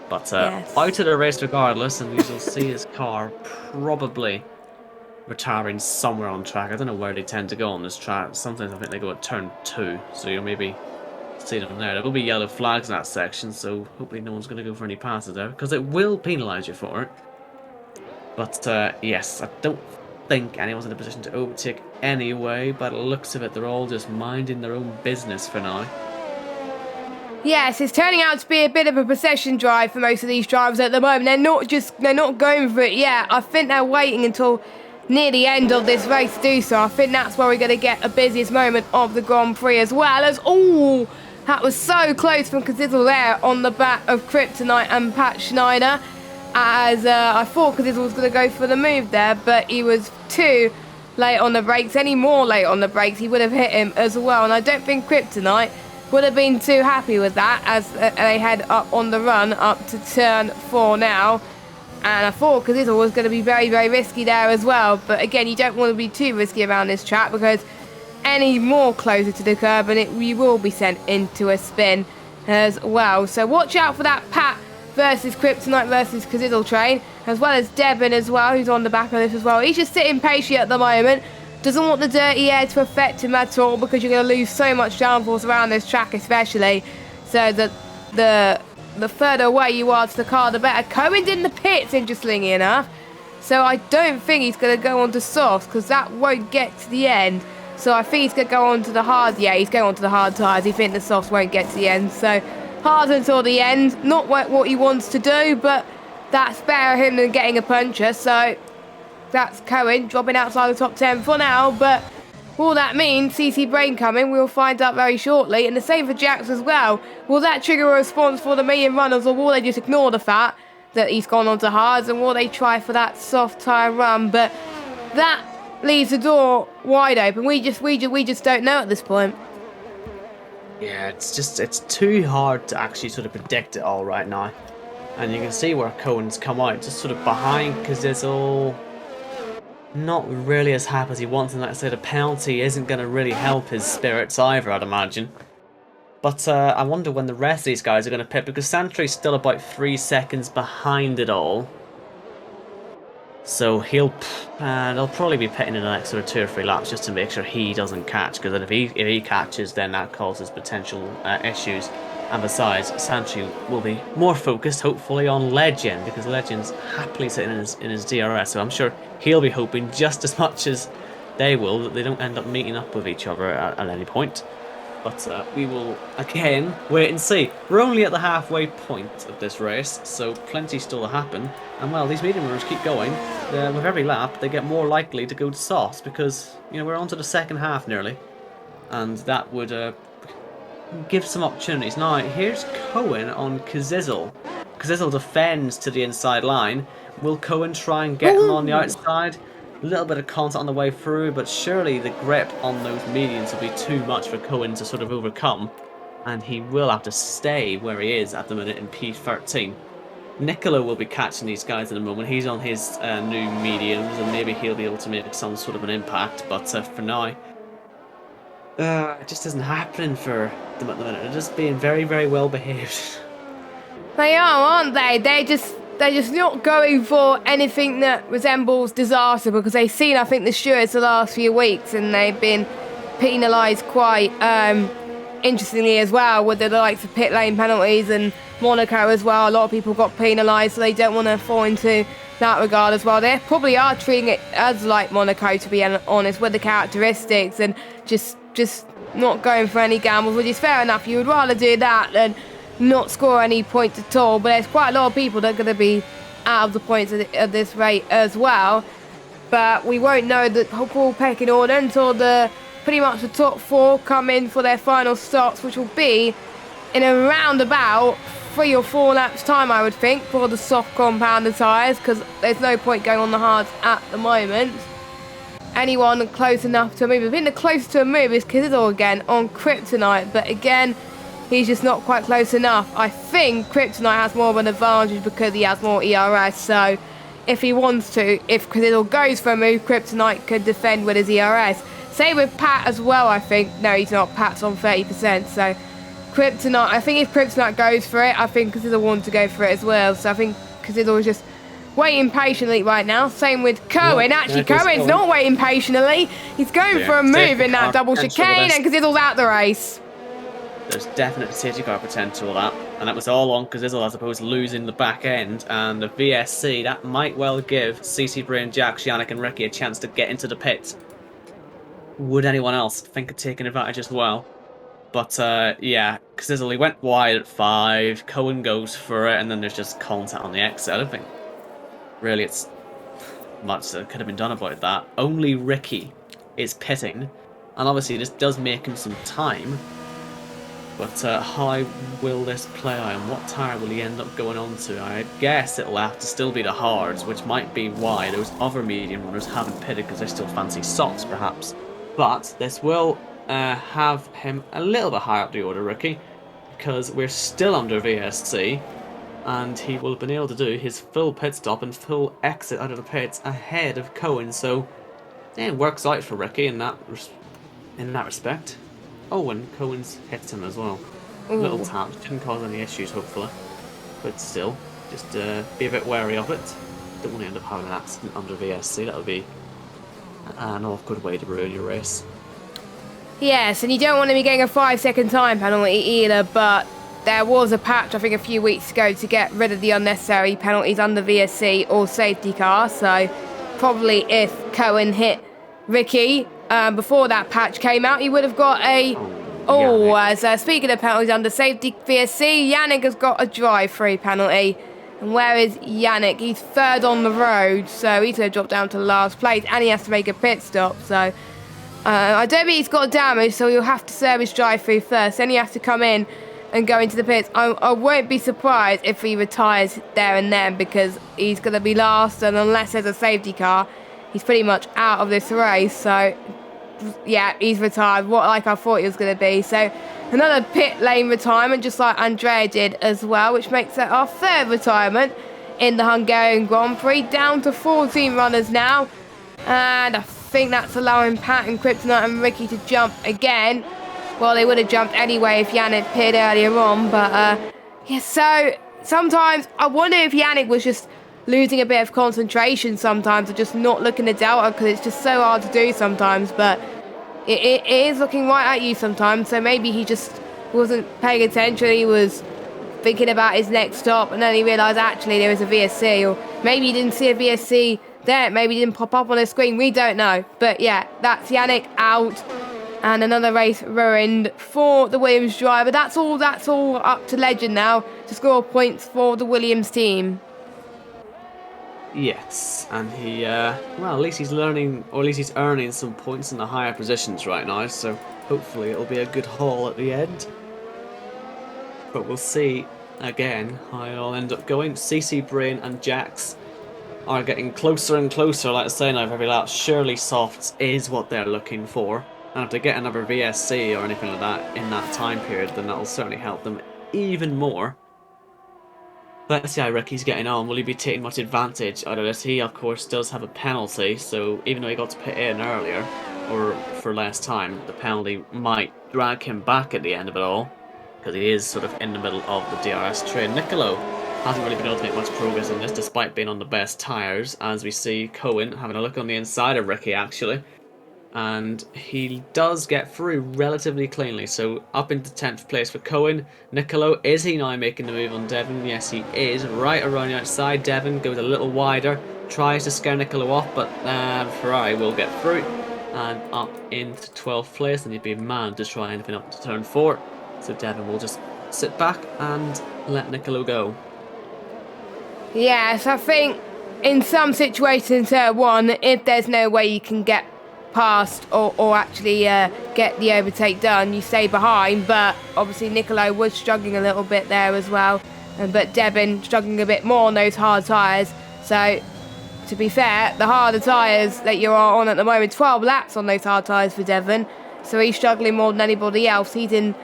But Yes. out of the race regardless, and you'll see his car probably retiring somewhere on track. I don't know where they tend to go on this track. Sometimes I think they go at turn 2, so you'll maybe see them there. There will be yellow flags in that section, so hopefully no one's going to go for any passes there, because it will penalise you for it. But yes, I don't think anyone's in a position to overtake anyway. By the looks of it, they're all just minding their own business for now. Yes, it's turning out to be a bit of a possession drive for most of these drivers at the moment. They're not going for it yet. I think they're waiting until near the end of this race to do so. I think that's where we're going to get the busiest moment of the Grand Prix, as well as, oh, that was so close from Kazizel there on the back of Kryptonite and Pat Schneider, as I thought Kazizel was going to go for the move there, but he was too late on the brakes. Any more late on the brakes, he would have hit him as well, and I don't think Kryptonite would have been too happy with that, as they head up on the run up to turn 4 now. And I thought Cazzizzle was going to be very, very risky there as well. But again, you don't want to be too risky around this track because any more closer to the curb and you will be sent into a spin as well. So watch out for that Pat versus Kryptonite versus Cazzizzle train, as well as Devon as well, who's on the back of this as well. He's just sitting patient at the moment. Doesn't want the dirty air to affect him at all because you're going to lose so much downforce around this track especially. So the further away you are to the car, the better. Cohen's in the pits, interestingly enough. So I don't think he's going to go on to softs because that won't get to the end. So I think he's going to go on to the hard. Yeah, he's going on to the hard tyres. He thinks the softs won't get to the end. So hard until the end. Not what he wants to do, but that's better him than getting a puncher. So that's Cohen dropping outside the top 10 for now. But will that mean CC Brain coming? We'll find out very shortly. And the same for Jax as well. Will that trigger a response for the medium runners, or will they just ignore the fact that he's gone on to hards, and will they try for that soft tyre run? But that leaves the door wide open. We just don't know at this point. Yeah, it's too hard to actually sort of predict it all right now. And you can see where Cohen's come out, just sort of behind Cazzizzle. Not really as happy as he wants, and like I said, a penalty isn't going to really help his spirits either, I'd imagine. But I wonder when the rest of these guys are going to pit, because Santry's still about 3 seconds behind it all. So they'll probably be pitting in the next sort of 2 or 3 laps just to make sure he doesn't catch, because then if he catches, then that causes potential issues. And besides, Santry will be more focused, hopefully, on Legend, because Legend's happily sitting in his DRS, so I'm sure he'll be hoping just as much as they will that they don't end up meeting up with each other at any point. But we will, again, wait and see. We're only at the halfway point of this race, so plenty still to happen. And, well, these medium runners keep going. With every lap, they get more likely to go to softs, because, you know, we're on to the second half nearly. And that would give some opportunities. Now, here's Cohen on Cazzizzle. Cazzizzle defends to the inside line. Will Cohen try and get him on the outside? A little bit of contact on the way through, but surely the grip on those medians will be too much for Cohen to sort of overcome. And he will have to stay where he is at the minute in P13. Nicola will be catching these guys in a moment. He's on his new mediums, and maybe he'll be able to make some sort of an impact. But for now, it just isn't happening for them at the minute. They're just being very, very well behaved. They are, aren't they? They're just not going for anything that resembles disaster, because they've seen, I think, the stewards the last few weeks, and they've been penalised quite interestingly as well, with the likes of pit lane penalties, and Monaco as well. A lot of people got penalised, so they don't want to fall into that regard as well. They probably are treating it as like Monaco, to be honest, with the characteristics, and just not going for any gambles, which is fair enough. You would rather do that than not score any points at all. But there's quite a lot of people that are going to be out of the points at this rate as well. But we won't know the full pecking order until pretty much the top 4 come in for their final stops, which will be in around about 3 or 4 laps time, I would think, for the soft compounded tyres, because there's no point going on the hards at the moment. Anyone close enough to a move? I think the closest to a move is Cazzizzle again on Kryptonite, but again, he's just not quite close enough. I think Kryptonite has more of an advantage because he has more ERS, so if he wants to, if Cazzizzle goes for a move, Kryptonite could defend with his ERS. Same with Pat as well, I think. No, he's not. Pat's on 30%, so Kryptonite, I think if Kryptonite goes for it, I think Cazzizzle wants to go for it as well, so I think Cazzizzle is just waiting patiently right now. Same with Cohen. Well, actually, Cohen's not waiting patiently. He's going for a move in that double chicane, and Cazzizzle's out the race. There's definite safety car potential of that, and that was all on Cazzizzle as opposed to losing the back end. And the VSC, that might well give CC Brain, Jack, Yannick and Ricky a chance to get into the pit. Would anyone else think of taking advantage as well? But yeah, Cazzizzle, he went wide at 5, Cohen goes for it, and then there's just contact on the exit. I don't think really it's much that could have been done about that. Only Ricky is pitting, and obviously this does make him some time. But how will this play out, and what tyre will he end up going on to? I guess it'll have to still be the hards, which might be why those other medium runners haven't pitted, because they still fancy softs perhaps. But this will have him a little bit higher up the order, Ricky, because we're still under VSC. and he will have been able to do his full pit stop and full exit out of the pits ahead of Cohen. So yeah, it works out for Ricky in that respect. Oh, and Cohen's hits him as well. Little Ooh. tap, didn't cause any issues hopefully, but still, just be a bit wary of it. Don't want to end up having an accident under VSC. That would be an awkward way to ruin your race. Yes, and you don't want to be getting a 5-second time penalty either, but there was a patch, I think, a few weeks ago to get rid of the unnecessary penalties under VSC or safety car, so probably if Cohen hit Ricky before that patch came out, he would have got a... speaking of penalties under safety VSC, Yannick has got a drive-through penalty. And where is Yannick? He's third on the road, so he's going to drop down to last place, and he has to make a pit stop, so... I don't think he's got damage, so he'll have to serve his drive-through first. Then he has to come in and go into the pits. I won't be surprised if he retires there and then, because he's going to be last, and unless there's a safety car, he's pretty much out of this race. So, yeah, he's retired, like I thought he was going to be. So, another pit lane retirement, just like Andrea did as well, which makes it our third retirement in the Hungarian Grand Prix. Down to 14 runners now, and I think that's allowing Pat and Kryptonite and Ricky to jump again. Well, they would have jumped anyway if Yannick appeared earlier on, but yeah, so sometimes I wonder if Yannick was just losing a bit of concentration sometimes, or just not looking at Delta, because it's just so hard to do sometimes, but it is looking right at you sometimes, so maybe he just wasn't paying attention, he was thinking about his next stop, and then he realised actually there was a VSC, or maybe he didn't see a VSC there, maybe it didn't pop up on the screen, we don't know. But yeah, that's Yannick out, and another race ruined for the Williams driver. That's all up to Legend now to score points for the Williams team. Yes, and he, well, at least he's learning, or at least he's earning some points in the higher positions right now, so hopefully it'll be a good haul at the end. But we'll see, again, how it'll end up going. CC Brain and Jax are getting closer and closer, like I say now, every lap. Surely softs is what they're looking for, and if they get another VSC or anything like that in that time period, then that'll certainly help them even more. Let's see how Ricky's getting on. Will he be taking much advantage out of this? He, of course, does have a penalty, so even though he got to pit in earlier, or for less time, the penalty might drag him back at the end of it all, because he is sort of in the middle of the DRS train. Nicolo hasn't really been able to make much progress in this, despite being on the best tyres, as we see Cohen having a look on the inside of Ricky, actually. And he does get through relatively cleanly, so up into 10th place for Cohen. Nicolo, is he now making the move on Devon? Yes, he is, right around the outside. Devon goes a little wider, tries to scare Nicolo off, but Ferrari will get through. And up into 12th place, and he'd be mad to try anything up to turn 4. So Devon will just sit back and let Nicolo go. Yes, I think in some situations, one, if there's no way you can get past or actually get the overtake done, you stay behind, but obviously Nicolo was struggling a little bit there as well, but Devon struggling a bit more on those hard tyres. So to be fair, the harder tyres that you're on at the moment, 12 laps on those hard tyres for Devon, so he's struggling more than anybody else. He's in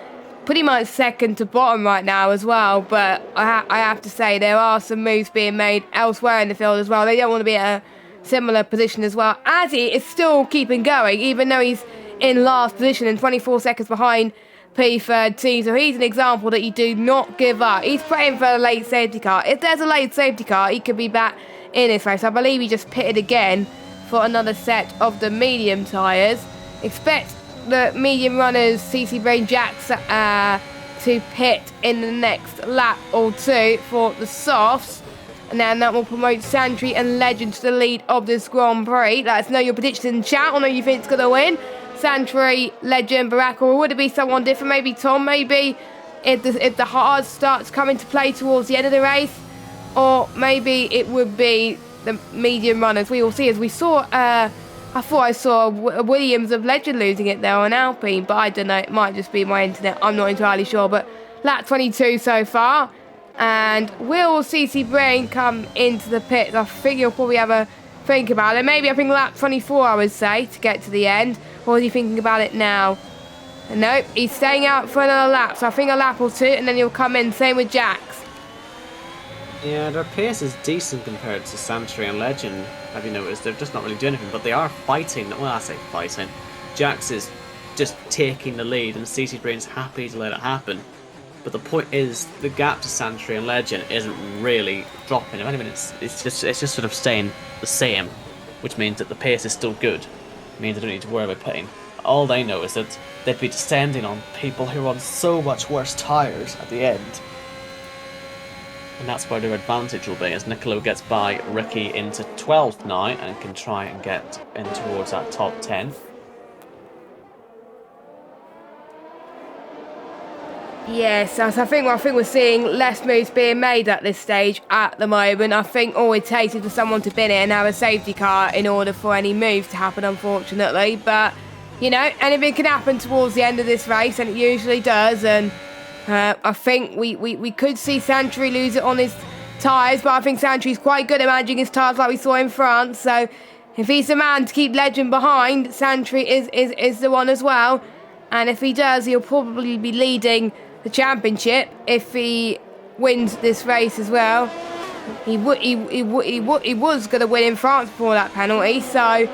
pretty much second to bottom right now as well, but I have to say there are some moves being made elsewhere in the field as well. They don't want to be at a similar position as well. Azzy is still keeping going, even though he's in last position and 24 seconds behind P13, so he's an example that you do not give up. He's praying for a late safety car. If there's a late safety car, he could be back in this race. I believe he just pitted again for another set of the medium tyres. Expect the medium runners, CC Brain Jax, to pit in the next lap or two for the softs, and then that will promote Santry and Legend to the lead of this Grand Prix. Let us know your predictions in chat on who you think is going to win. Santry, Legend, Baraka, or would it be someone different? Maybe Tom, maybe if the hard starts come into play towards the end of the race, or maybe it would be the medium runners. We will see. As we saw, I thought I saw Williams of Legend losing it there on Alpine, but I don't know, it might just be my internet, I'm not entirely sure. But lap 22 so far, and will CC Brain come into the pits? I think you'll probably have a think about it. Maybe I think lap 24 I would say, to get to the end. Or is he thinking about it now? Nope, he's staying out for another lap, so I think a lap or two, and then he'll come in. Same with Jax. Yeah, their pace is decent compared to Sentry and Legend. Have you noticed? They're just not really doing anything, but they are fighting. Well, I say fighting. Jax is just taking the lead, and CC Brain's happy to let it happen. But the point is, the gap to Sentry and Legend isn't really dropping. If anything, it's just sort of staying the same, which means that the pace is still good. It means they don't need to worry about pitting. All they know is that they'd be descending on people who are on so much worse tyres at the end. And that's where their advantage will be, as Nicolo gets by Ricky into 12th now and can try and get in towards that top 10. Yes, I think we're seeing less moves being made at this stage at the moment. I think all it takes is for someone to bin it and have a safety car in order for any moves to happen, unfortunately. But, you know, anything can happen towards the end of this race, and it usually does. And I think we could see Santry lose it on his tyres, but I think Santry's quite good at managing his tyres like we saw in France. So if he's the man to keep Legend behind, Santry is the one as well. And if he does, he'll probably be leading the championship if he wins this race as well. He was going to win in France before that penalty, so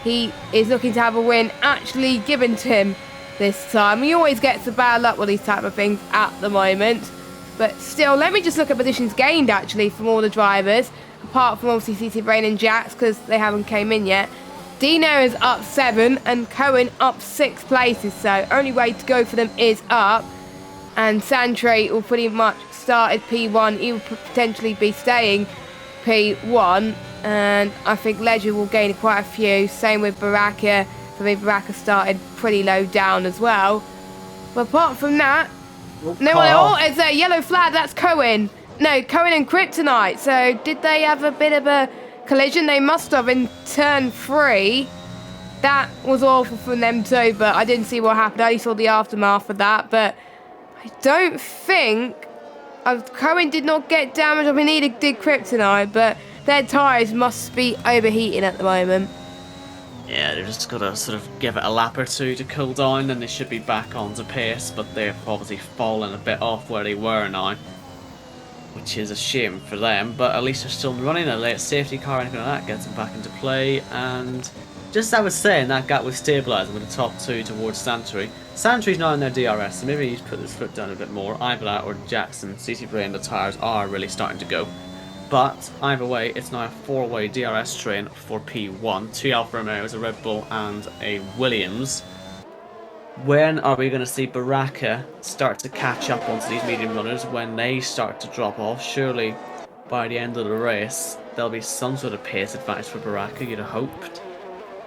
he is looking to have a win actually given to him this time. He always gets the bad luck with these type of things at the moment, but still, let me just look at positions gained actually from all the drivers, apart from obviously CC Brain and Jax because they haven't came in yet. Dino is up 7 and Cohen up 6 places, so only way to go for them is up. And Santry will pretty much start at P1. He will potentially be staying P1. And I think Legend will gain quite a few. Same with Baraka. I think Baraka started pretty low down as well. But apart from that, it's a yellow flag. That's Cohen. No, Cohen and Kryptonite. So did they have a bit of a collision? They must have in turn 3. That was awful from them too, but I didn't see what happened. I only saw the aftermath of that, but I don't think Cohen did not get damaged. I mean, neither did Kryptonite, but their tyres must be overheating at the moment. Yeah, they've just got to sort of give it a lap or two to cool down, and they should be back onto pace, but they've obviously fallen a bit off where they were now, which is a shame for them, but at least they're still running. A late safety car or anything like that gets them back into play, and just as I was saying, that gap was stabilising with the top 2 towards Santry. Santry's now in their DRS, so maybe he's put his foot down a bit more. Either that or Jackson, CC Brain, the tyres are really starting to go. But either way, it's now a 4-way DRS train for P1. 2 Alfa Romeos, a Red Bull and a Williams. When are we going to see Baraka start to catch up onto these medium runners when they start to drop off? Surely by the end of the race, there'll be some sort of pace advantage for Baraka, you'd have hoped.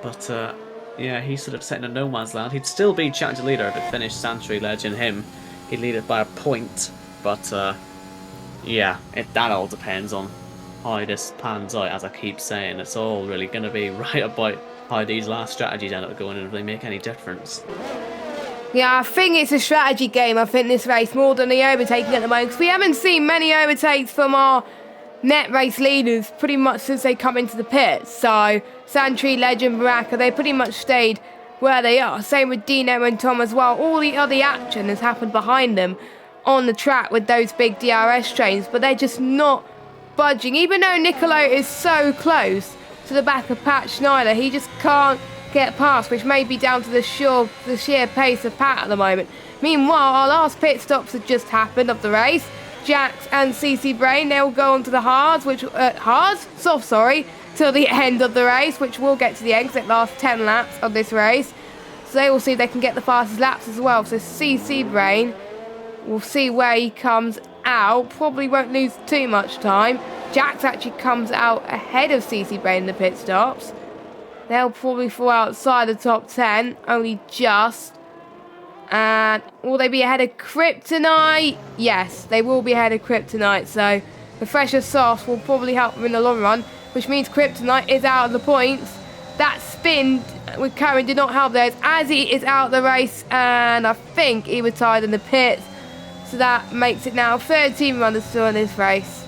But yeah, he's sort of set in a no man's land. He'd still be challenger leader if it finished Santry, Legend, him. He'd lead it by a point, but yeah, that all depends on how this pans out. As I keep saying, it's all really going to be right about how these last strategies end up going and if they make any difference. Yeah, I think it's a strategy game. I think this race more than the overtaking at the moment, because we haven't seen many overtakes from our net race leaders pretty much since they come into the pits. So Santry, Legend, Baraka, they pretty much stayed where they are. Same with Dino and Tom as well. All the other action has happened behind them on the track with those big DRS trains, but they're just not budging. Even though Nicolo is so close to the back of Pat Schneider, he just can't get past, which may be down to the sheer pace of Pat at the moment. Meanwhile, our last pit stops have just happened of the race. Jax and CC Brain, they'll go on to the softs, till the end of the race, which will get to the exit last 10 laps of this race. So they will see if they can get the fastest laps as well. So CC Brain, we'll see where he comes out. Probably won't lose too much time. Jax actually comes out ahead of CC Brain in the pit stops. They'll probably fall outside the top 10, only just. And will they be ahead of Kryptonite? Yes, they will be ahead of Kryptonite. So the fresher softs will probably help them in the long run, which means Kryptonite is out of the points. That spin with Cohen did not help theirs, as he is out of the race, and I think he was tied in the pits. So that makes it now 13 runners still in this race.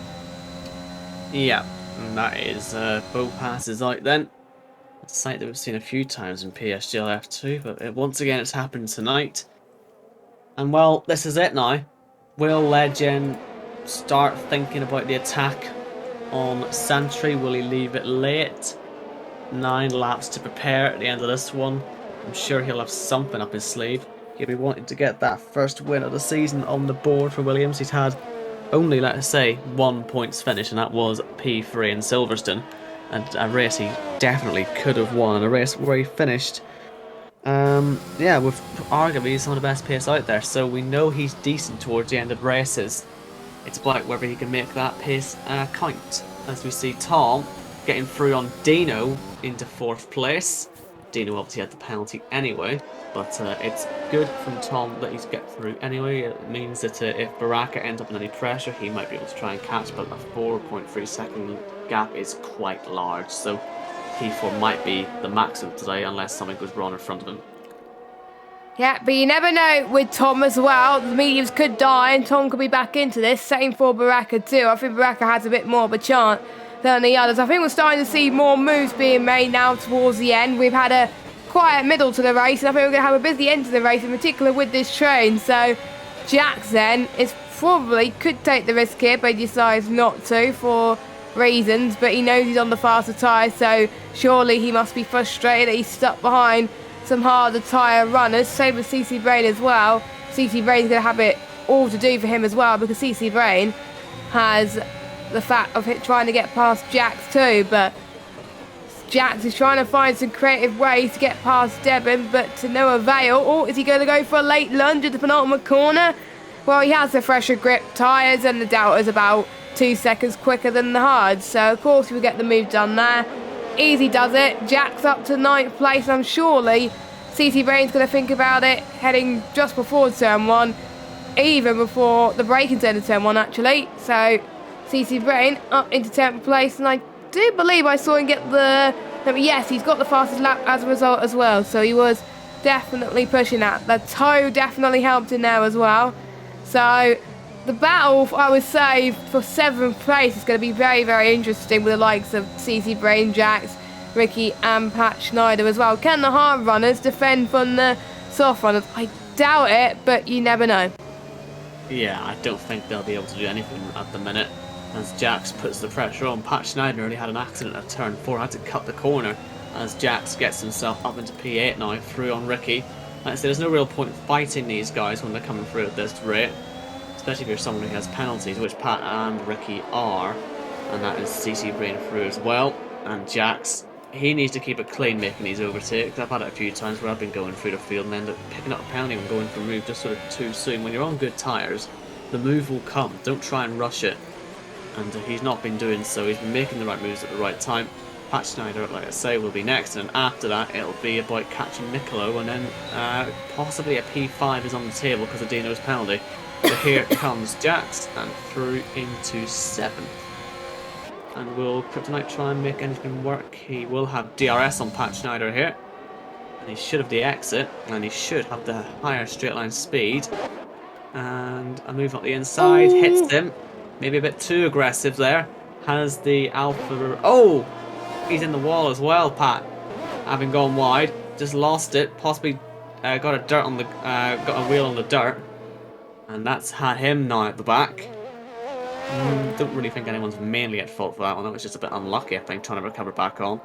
Yeah, and that is both passes out then. A sight that we've seen a few times in PSGL F2, but once again it's happened tonight. And well, this is it now. Will Legend start thinking about the attack on Santry? Will he leave it late? 9 laps to prepare at the end of this one. I'm sure he'll have something up his sleeve. He'll be wanting to get that first win of the season on the board for Williams. He's had only, let us say, 1 points finish, and that was P3 in Silverstone. And a race he definitely could have won, and a race where he finished, yeah, with arguably some of the best pace out there. So we know he's decent towards the end of races. It's about whether he can make that pace count. As we see Tom getting through on Dino into 4th place. Dino obviously had the penalty anyway, but it's good from Tom that he's get through anyway. It means that if Baraka ends up in any pressure, he might be able to try and catch, but a 4.3 second gap is quite large, so P4 might be the maximum today unless something goes wrong in front of him. Yeah, but you never know with Tom as well. The mediums could die and Tom could be back into this. Same for Baraka too. I think Baraka has a bit more of a chance than the others. I think we're starting to see more moves being made now towards the end. We've had a quiet middle to the race, and I think we're going to have a busy end to the race, in particular with this train. So Jax then is probably could take the risk here, but he decides not to for reasons. But he knows he's on the faster tyre, so surely he must be frustrated that he's stuck behind some harder tyre runners. Same with CC Brain as well. CC Brain's going to have it all to do for him as well, because CC Brain has the fact of trying to get past Jax too, but Jax is trying to find some creative ways to get past Devon, but to no avail. Or is he going to go for a late lunge at the penultimate corner? Well, he has the fresher grip tyres, and the Delta's about 2 seconds quicker than the hards, so of course we'll get the move done there. Easy does it. Jax up to 9th place, and surely CC Brain's going to think about it heading just before turn 1, even before the braking turn of turn 1 actually. So CC Brain up into 10th place, and I do believe I saw him get the... yes, he's got the fastest lap as a result as well, so he was definitely pushing that. The toe definitely helped in there as well. So the battle, I would say, for 7th place is going to be very, very interesting with the likes of CC Brain, Jax, Ricky and Pat Schneider as well. Can the hard runners defend from the soft runners? I doubt it, but you never know. Yeah, I don't think they'll be able to do anything at the minute. As Jax puts the pressure on, Pat Schneider nearly had an accident at turn 4, had to cut the corner as Jax gets himself up into P8 now, through on Ricky. Like I say, there's no real point fighting these guys when they're coming through at this rate, especially if you're someone who has penalties, which Pat and Ricky are, and that is CC Brain through as well. And Jax, he needs to keep it clean making these overtakes. I've had it a few times where I've been going through the field and end up picking up a penalty and going for a move just sort of too soon. When you're on good tyres, the move will come, don't try and rush it. And he's not been doing so. He's been making the right moves at the right time. Pat Schneider, like I say, will be next, and after that it'll be about catching Nicolo, and then possibly a P5 is on the table because of Dino's penalty. So here comes Jax, and through into 7th. And will Kryptonite try and make anything work? He will have DRS on Pat Schneider here, and he should have the exit, and he should have the higher straight line speed. And a move up the inside, hits him. Maybe a bit too aggressive there. Has the Alpha... Oh! He's in the wall as well, Pat. Having gone wide. Just lost it. Possibly got a wheel on the dirt. And that's had him now at the back. Don't really think anyone's mainly at fault for that one. That was just a bit unlucky, I think, trying to recover back on.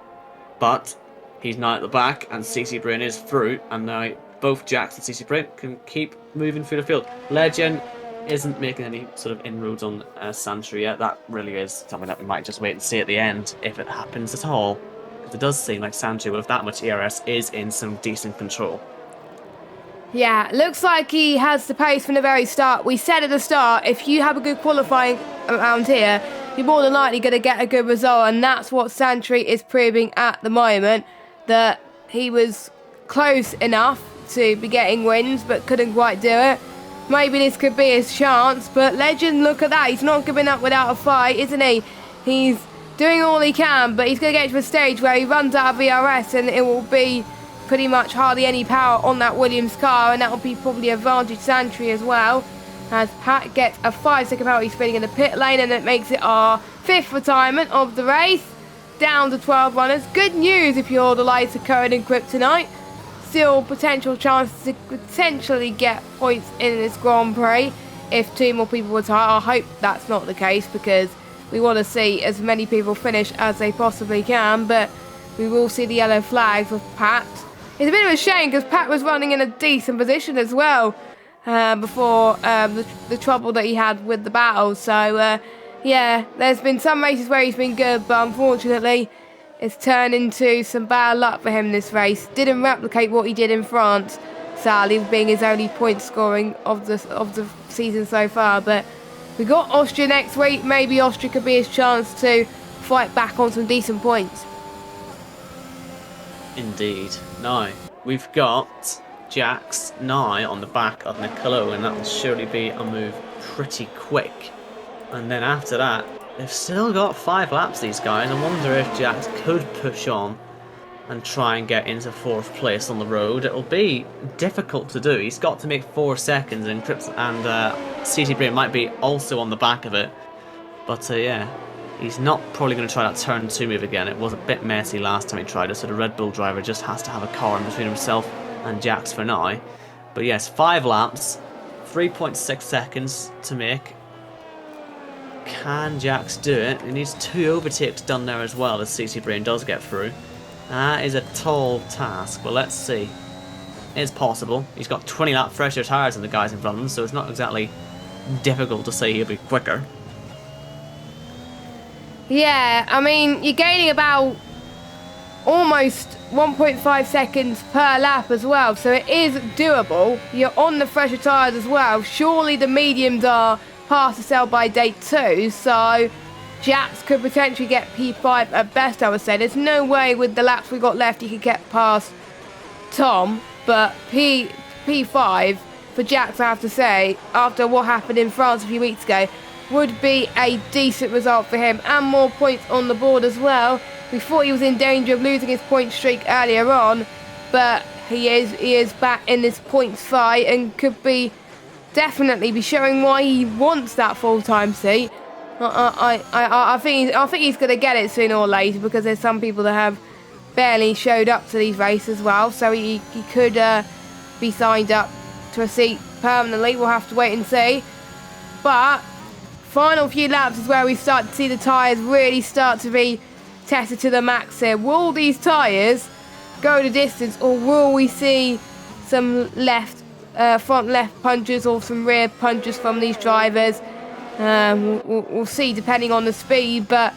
But he's now at the back, and CC Brain is through. And now both Jax and CC Brain can keep moving through the field. Legend isn't making any sort of inroads on Santry yet. That really is something that we might just wait and see at the end, if it happens at all. Because it does seem like Santry, with that much ERS, is in some decent control. Yeah, looks like he has the pace from the very start. We said at the start, if you have a good qualifying around here, you're more than likely going to get a good result, and that's what Santry is proving at the moment, that he was close enough to be getting wins, but couldn't quite do it. Maybe this could be his chance, but Legend, look at that. He's not giving up without a fight, isn't he? He's doing all he can, but he's going to get to a stage where he runs out of VRS, and it will be pretty much hardly any power on that Williams car, and that will be probably advantage Santry as well, as Pat gets a 5-second penalty spinning in the pit lane, and it makes it our 5th retirement of the race, down to 12 runners. Good news if you're the likes of Cohen and Kryptonite. Still potential chance to potentially get points in this Grand Prix if 2 more people were tired. I hope that's not the case, because we want to see as many people finish as they possibly can, but we will see the yellow flag for Pat. It's a bit of a shame, because Pat was running in a decent position as well before the trouble that he had with the battle. So, yeah, there's been some races where he's been good, but unfortunately it's turned into some bad luck for him this race. Didn't replicate what he did in France, sadly, being his only point scoring of the season so far. But we got Austria next week. Maybe Austria could be his chance to fight back on some decent points. Indeed. Now, we've got Jax now on the back of Nicolo, and that will surely be a move pretty quick. And then after that, they've still got 5 laps, these guys. I wonder if Jax could push on and try and get into 4th place on the road. It'll be difficult to do. He's got to make 4 seconds, and CT Brain might be also on the back of it. But yeah, he's not probably going to try that turn 2 move again. It was a bit messy last time he tried it, so the Red Bull driver just has to have a car in between himself and Jax for now. But yes, 5 laps, 3.6 seconds to make. Can Jax do it? He needs 2 overtakes done there as well, as CC Brain does get through. That is a tall task, but let's see. It's possible. He's got 20 lap fresher tyres than the guys in front of him, so it's not exactly difficult to say he'll be quicker. Yeah, I mean, you're gaining about almost 1.5 seconds per lap as well, so it is doable. You're on the fresher tyres as well. Surely the mediums are past the sell-by date too, so Jax could potentially get P5 at best, I would say. There's no way with the laps we've got left he could get past Tom, but P5 for Jax, I have to say, after what happened in France a few weeks ago, would be a decent result for him, and more points on the board as well. We thought he was in danger of losing his point streak earlier on, but he is back in this points fight and could definitely be showing why he wants that full-time seat. I think he's going to get it sooner or later, because there's some people that have barely showed up to these races as well, so he could be signed up to a seat permanently. We'll have to wait and see. But final few laps is where we start to see the tyres really start to be tested to the max here. Will these tyres go the distance, or will we see some front left punches or some rear punches from these drivers? We'll see depending on the speed, but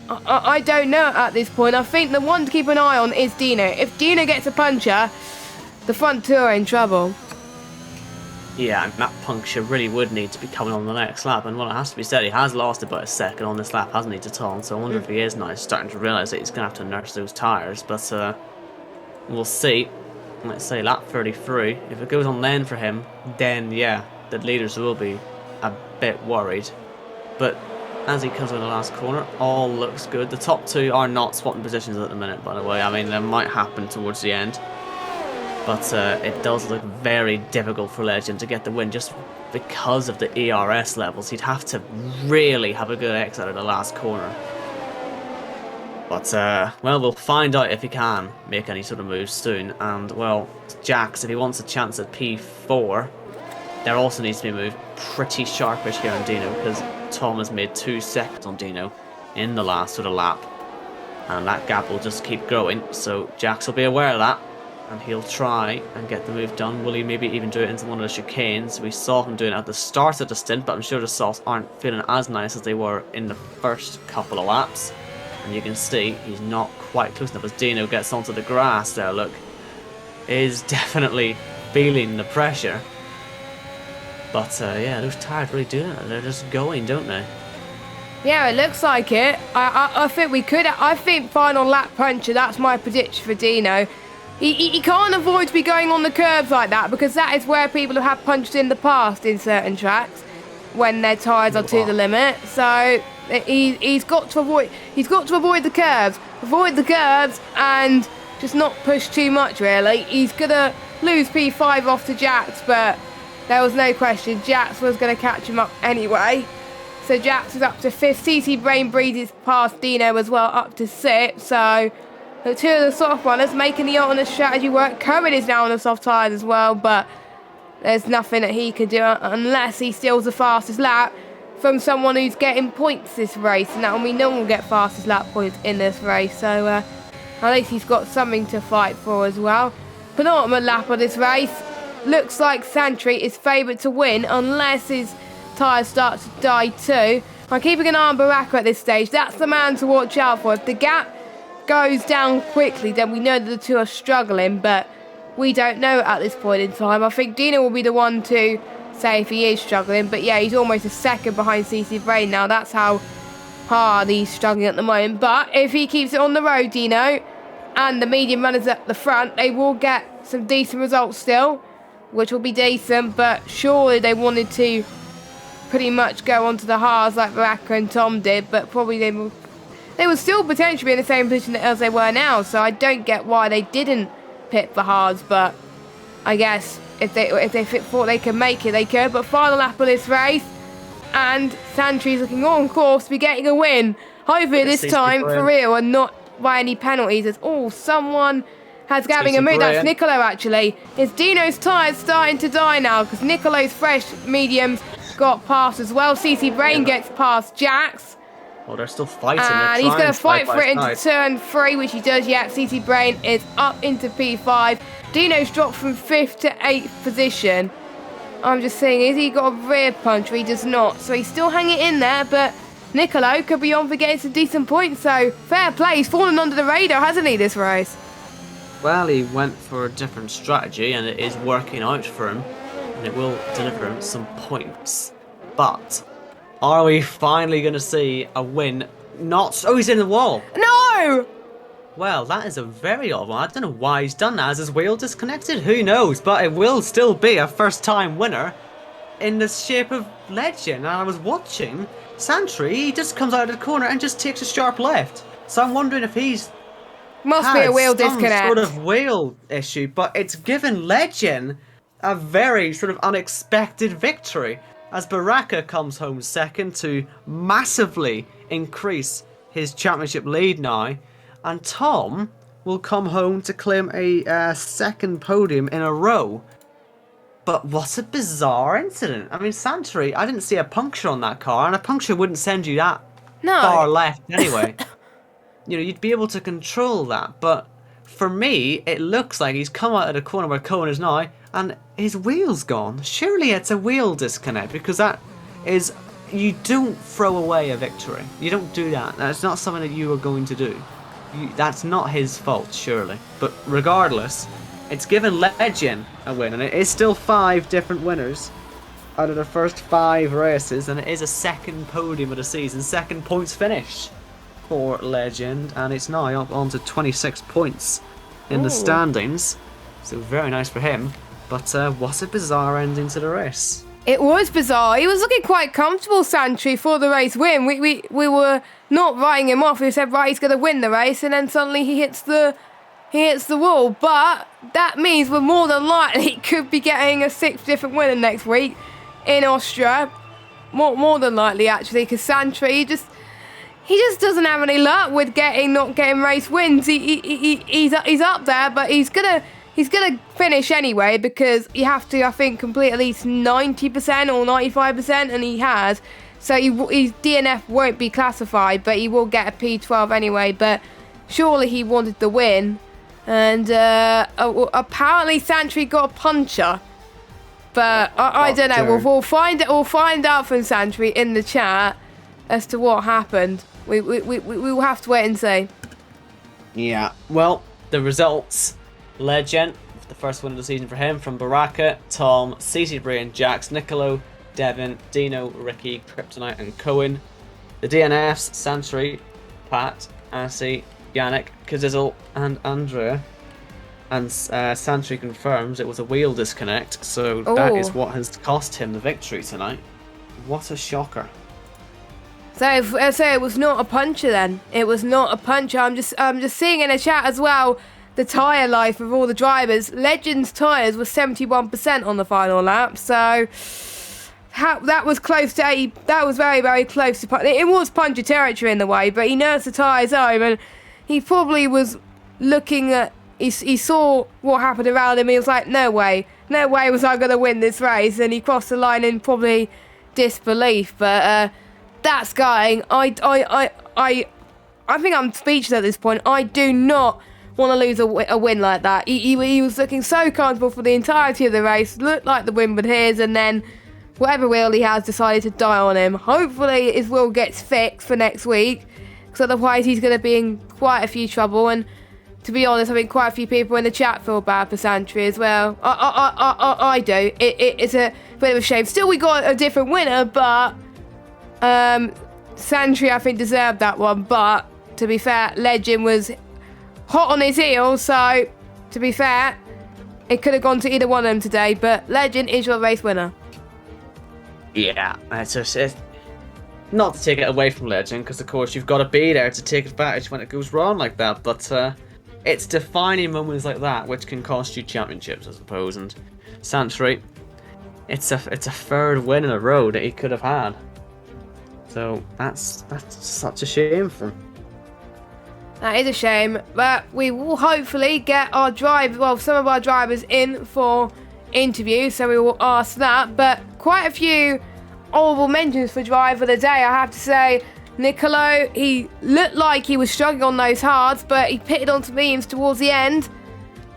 I don't know at this point. I think the one to keep an eye on is Dino. If Dino gets a puncher, the front two are in trouble. Yeah, and that puncture really would need to be coming on the next lap, and well, it has to be said, he has lost about a second on this lap, hasn't he, to Tom? So I wonder if he is now starting to realise that he's going to have to nurse those tyres, but we'll see. Let's say lap 33, if it goes on then for him, then yeah, the leaders will be a bit worried. But as he comes on the last corner, all looks good. The top 2 are not swapping positions at the minute, by the way. I mean, that might happen towards the end. But it does look very difficult for Legend to get the win just because of the ERS levels. He'd have to really have a good exit at the last corner. But, well, we'll find out if he can make any sort of moves soon. And, well, Jax, if he wants a chance at P4, there also needs to be a move pretty sharpish here on Dino, because Tom has made 2 seconds on Dino in the last sort of lap. And that gap will just keep growing, so Jax will be aware of that. And he'll try and get the move done. Will he maybe even do it into one of the chicanes? We saw him doing it at the start of the stint, but I'm sure the softs aren't feeling as nice as they were in the first couple of laps. And you can see he's not quite close enough as Dino gets onto the grass there, look. Is definitely feeling the pressure. But yeah, those tyres really do it. They're just going, don't they? Yeah, it looks like it. I think we could. I think final lap puncher, that's my prediction for Dino. He can't avoid to be going on the curbs like that, because that is where people have punched in the past in certain tracks when their tyres are to the limit. So he's got to avoid the curbs, and just not push too much. Really, he's gonna lose P5 off to Jax, but there was no question Jax was gonna catch him up anyway. So Jax is up to 5th. CC Brain breezes past Dino as well, up to 6th. So the 2 of the soft runners making the alternate strategy work. Curran is now on the soft tyres as well, but there's nothing that he can do unless he steals the fastest lap from someone who's getting points this race, and that will mean no one will get fastest lap points in this race. So at least he's got something to fight for as well. Penultimate lap of this race. Looks like Santry is favourite to win unless his tyres start to die too. I'm keeping an eye on Baraka at this stage. That's the man to watch out for. If the gap goes down quickly, then we know that the two are struggling, but we don't know at this point in time. I think Dino will be the one to say if he is struggling, but yeah, he's almost a second behind CC Brain now. That's how hard he's struggling at the moment. But if he keeps it on the road, Dino, and the medium runners at the front, they will get some decent results still, which will be decent, but surely they wanted to pretty much go onto the hards like Baraka and Tom did, but probably they will still potentially be in the same position as they were now, so I don't get why they didn't pick the hards, but I guess if they thought they could make it, they could. But final lap of this race, and Santry's looking on course to be getting a win. Hopefully this time for real and not by any penalties. As someone has having a move. That's Nicolo actually. It's Dino's tyres starting to die now because Nicolo's fresh mediums got past as well. CC Brain gets past Jax. Oh, they're still fighting. And he's going to fight for it into turn 3, which he does. Yeah, CC Brain is up into P5. Dino's dropped from 5th to 8th position. I'm just saying, is he got a rear punch? He does not. So he's still hanging in there, but Nicolo could be on for getting some decent points. So fair play. He's fallen under the radar, hasn't he, this race? Well, he went for a different strategy, and it is working out for him. And it will deliver him some points. But are we finally going to see a win? Not... Oh, he's in the wall. No! Well, that is a very odd one. I don't know why he's done that. Is his wheel disconnected? Who knows? But it will still be a first-time winner in the shape of Legend. And I was watching Santry. He just comes out of the corner and just takes a sharp left. So I'm wondering if he's must be a wheel disconnect. Some sort of wheel issue. But it's given Legend a very sort of unexpected victory, as Baraka comes home second to massively increase his championship lead now, and Tom will come home to claim a second podium in a row. But what a bizarre incident. I mean, Santry, I didn't see a puncture on that car, and a puncture wouldn't send you that far left anyway. You know, you'd be able to control that, but for me, it looks like he's come out of the corner where Cohen is now, and his wheel's gone. Surely it's a wheel disconnect, because that is... You don't throw away a victory. You don't do that. That's not something that you are going to do. That's not his fault, surely. But regardless, it's given Legend a win, and it is still 5 different winners out of the first 5 races, and it is a second podium of the season, second points finish for Legend, and it's now up onto 26 points in the standings. So very nice for him. But what a bizarre ending to the race. It was bizarre. He was looking quite comfortable, Santry, for the race win. We were not writing him off. We said, right, he's going to win the race, and then suddenly he hits the wall. But that means we're more than likely could be getting a 6th different winner next week in Austria. More than likely, actually, because Santry, he just doesn't have any luck with not getting race wins. He's up there, but he's gonna finish anyway, because you have to, I think, complete at least 90% or 95%, and he has. So his DNF won't be classified, but he will get a P12 anyway. But surely he wanted the win, and apparently Santry got a puncher. But I don't know. We'll find out from Santry in the chat as to what happened. We will have to wait and see. Yeah. Well, the results. Legend, the first win of the season for him, from Baraka, Tom, CC Brain, Jax, Nicolo, Devin, Dino, Ricky, Kryptonite, and Cohen. The DNFs, Santry, Pat, Asi, Yannick, Kazizzle, and Andrea. And Santry confirms it was a wheel disconnect, so that is what has cost him the victory tonight. What a shocker. So it was not a puncher then. It was not a puncher. I'm just seeing in the chat as well the tyre life of all the drivers. Legend's tyres were 71% on the final lap, so that was close to 80. That was very, very close to it was puncher territory in the way, but he nursed the tyres home, and he probably was looking at he saw what happened around him. He was like, no way was I going to win this race. And he crossed the line in probably disbelief. But that's going. I think I'm speechless at this point. I do not want to lose a win like that. He was looking so comfortable for the entirety of the race. Looked like the win was his, and then whatever wheel he has decided to die on him. Hopefully his wheel gets fixed for next week, because otherwise he's going to be in quite a few trouble. And to be honest, I think quite a few people in the chat feel bad for Santry as well. I do. It's a bit of a shame. Still, we got a different winner, but Santry, I think, deserved that one. But to be fair, Legend was hot on his heels, so to be fair, it could have gone to either one of them today. But Legend is your race winner. Yeah, it's not to take it away from Legend, because of course you've got to be there to take advantage when it goes wrong like that. But it's defining moments like that which can cost you championships, I suppose. And Santry, it's a third win in a row that he could have had. So that's such a shame for him. That is a shame, but we will hopefully get some of our drivers in for interviews, so we will ask that. But quite a few honourable mentions for driver of the day, I have to say. Nicolo, he looked like he was struggling on those hards, but he pitted onto mediums towards the end,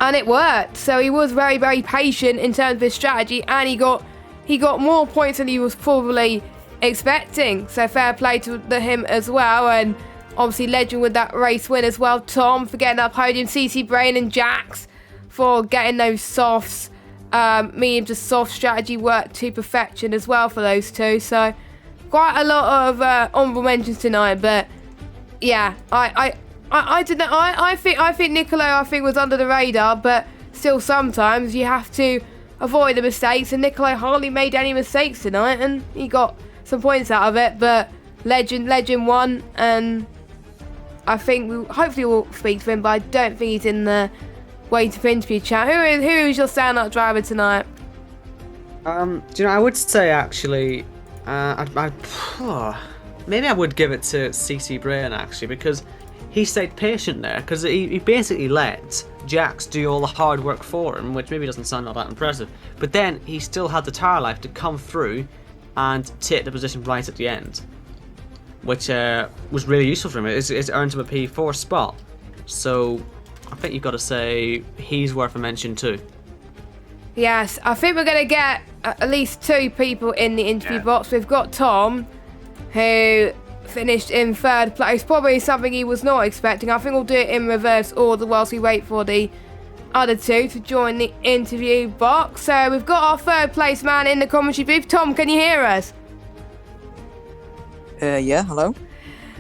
and it worked. So he was very, very patient in terms of his strategy, and he got more points than he was probably expecting. So fair play to him as well. And obviously Legend with that race win as well. Tom for getting that podium. CC Brain and Jax for getting those softs. Medium to soft strategy work to perfection as well for those two. So quite a lot of honourable mentions tonight. But yeah, I don't know. I think Nicolo was under the radar, but still sometimes you have to avoid the mistakes. And Nicolo hardly made any mistakes tonight, and he got some points out of it. But Legend won, and I think hopefully we'll speak to him, but I don't think he's in the waiting for interview chat. Who is your standout driver tonight? I would say actually, maybe I would give it to CC Brain actually, because he stayed patient there, because he basically let Jax do all the hard work for him, which maybe doesn't sound all that impressive, but then he still had the tire life to come through and take the position right at the end, which was really useful for him. It earned him a P4 spot. So I think you've got to say he's worth a mention too. Yes, I think we're going to get at least two people in the interview box. We've got Tom, who finished in third place. Probably something he was not expecting. I think we'll do it in reverse order whilst we wait for the other two to join the interview box. So we've got our third place man in the commentary booth. Tom, can you hear us? Yeah, hello.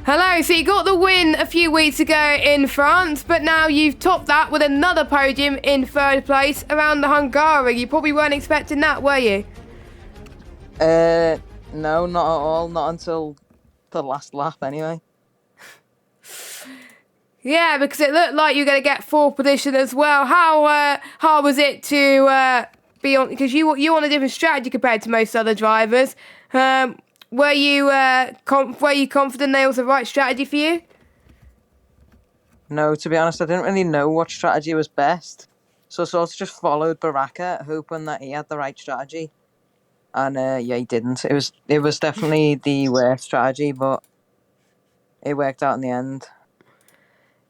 Hello, so you got the win a few weeks ago in France, but now you've topped that with another podium in third place around the Hungary. You probably weren't expecting that, were you? No, not at all. Not until the last lap, anyway. Yeah, because it looked like you were going to get fourth position as well. How hard was it to be on? Because you on a different strategy compared to most other drivers. Were you confident that was the right strategy for you? No, to be honest, I didn't really know what strategy was best. So I sort of just followed Baraka, hoping that he had the right strategy. And yeah, he didn't. It was definitely the worst strategy, but it worked out in the end.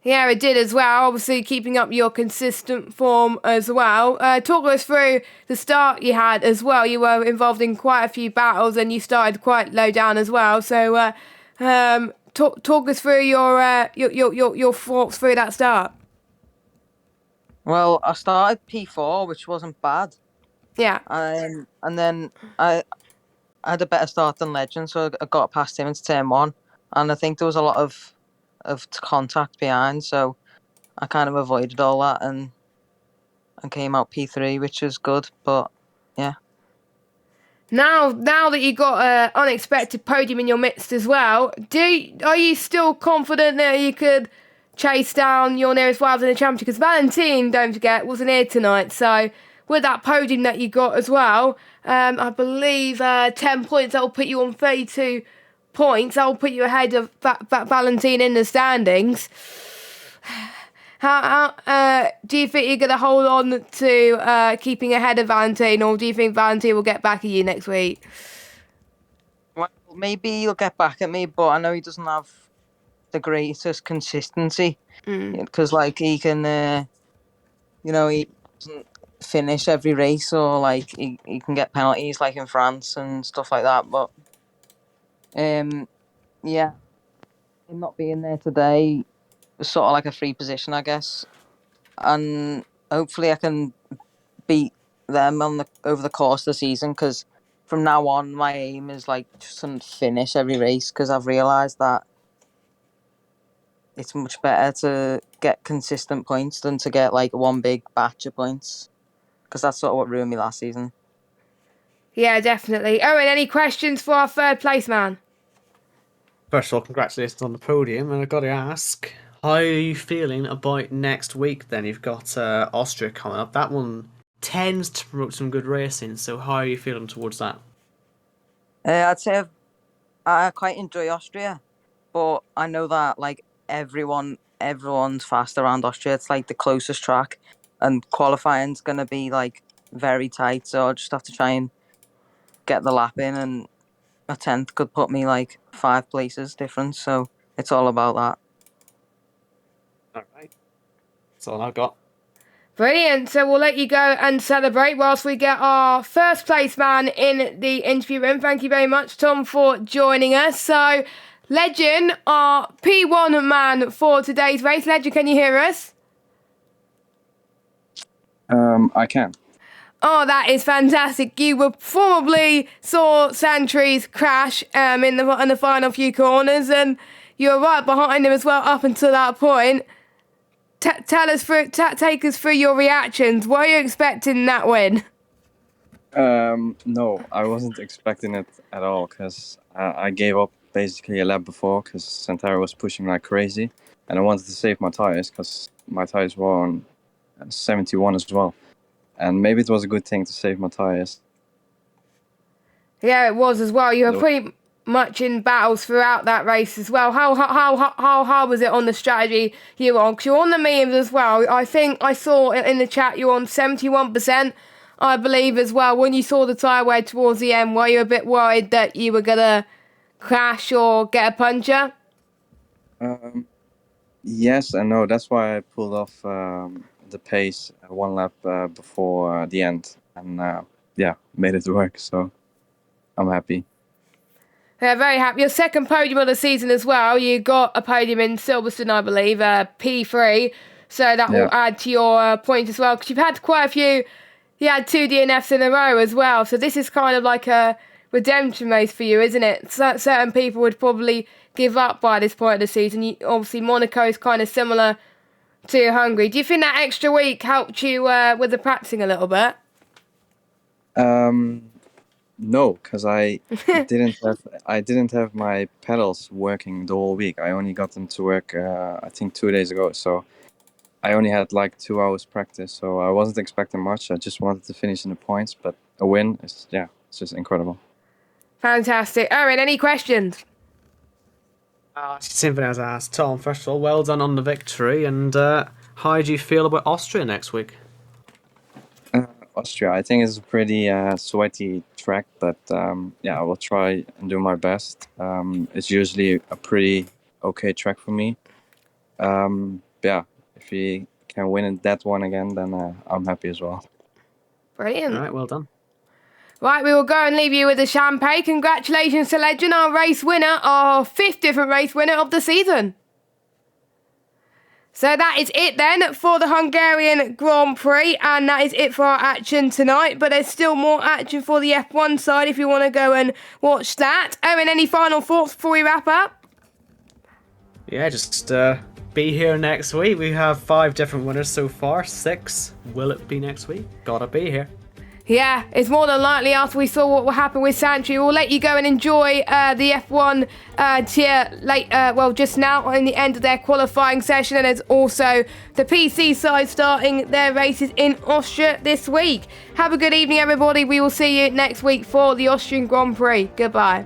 Yeah, it did as well. Obviously, keeping up your consistent form as well. Talk us through the start you had as well. You were involved in quite a few battles, and you started quite low down as well. So, talk us through your thoughts through that start. Well, I started P4, which wasn't bad. Yeah. And then I had a better start than Legend, so I got past him into turn 1. And I think there was a lot of contact behind, so I kind of avoided all that and came out P3, which was good. But yeah. Now that you got an unexpected podium in your midst as well, are you still confident that you could chase down your nearest rivals in the championship? Because Valentin, don't forget, wasn't here tonight. So with that podium that you got as well, I believe 10 points, that will put you on 32 points. That will put you ahead of Valentin in the standings. How do you think you're going to hold on to keeping ahead of Valentine, or do you think Valentine will get back at you next week? Well, maybe he'll get back at me, but I know he doesn't have the greatest consistency because, like, he can, he doesn't finish every race, or like he can get penalties like in France and stuff like that. But yeah, him not being there today was sort of like a free position, I guess, and hopefully I can beat them over the course of the season, because from now on my aim is like just to finish every race, because I've realised that it's much better to get consistent points than to get like one big batch of points, because that's sort of what ruined me last season. Yeah, definitely. Owen, any questions for our third place man? First of all, congratulations on the podium, and I've got to ask, how are you feeling about next week then? You've got Austria coming up. That one tends to promote some good racing, so how are you feeling towards that? I'd say I quite enjoy Austria, but I know that like everyone's fast around Austria. It's like the closest track, and qualifying's gonna be like very tight. So I just have to try and get the lap in, and a 10th could put me like 5 places difference. So it's all about that. All right, that's all I've got. Brilliant. So we'll let you go and celebrate whilst we get our first place man in the interview room. Thank you very much, Tom, for joining us. So, Legend, our P1 man for today's race. Legend, can you hear us? I can. Oh, that is fantastic. You were probably saw Santry's crash in the final few corners, and you were right behind him as well up until that point. Take us through your reactions. Were you expecting that win? No, I wasn't expecting it at all, because I gave up basically a lap before, because Santaro was pushing like crazy, and I wanted to save my tires, because my tires were on 71 as well. And maybe it was a good thing to save my tires. Yeah, it was as well. You were pretty much in battles throughout that race as well. How hard was it on the strategy you were on? Because you're on the mediums as well. I think I saw in the chat you're on 71%, I believe, as well. When you saw the tyre wear towards the end, were you a bit worried that you were going to crash or get a puncture? Yes and no. That's why I pulled off the pace one lap before the end, and made it work. So I'm happy. Yeah, very happy. Your second podium of the season as well. You got a podium in Silverstone, I believe, P3. So that will add to your points as well, because you've had quite a few. You had 2 DNFs in a row as well. So this is kind of like a redemption race for you, isn't it? Certain people would probably give up by this point of the season. Obviously, Monaco is kind of similar to Hungary. Do you think that extra week helped you with the practicing a little bit? No, because I didn't have my pedals working the whole week. I only got them to work I think 2 days ago. So I only had like 2 hours practice. So I wasn't expecting much. I just wanted to finish in the points, but a win is it's just incredible. Fantastic. Owen, any questions? Simple as I asked. Tom, first of all, well done on the victory, and how do you feel about Austria next week? Austria, I think it's a pretty sweaty track, but I will try and do my best. It's usually a pretty okay track for me. If we can win that one again, then I'm happy as well. Brilliant. All right, well done. Right, we will go and leave you with the champagne. Congratulations to Legend, our race winner, our 5th different race winner of the season. So that is it then for the Hungarian Grand Prix, and that is it for our action tonight. But there's still more action for the F1 side if you want to go and watch that. Owen, any final thoughts before we wrap up? Yeah, just be here next week. We have 5 different winners so far. 6. Will it be next week? Gotta be here. Yeah, it's more than likely after we saw what will happen with Santry. We'll let you go and enjoy the F1 tier just now in the end of their qualifying session. And there's also the PC side starting their races in Austria this week. Have a good evening, everybody. We will see you next week for the Austrian Grand Prix. Goodbye.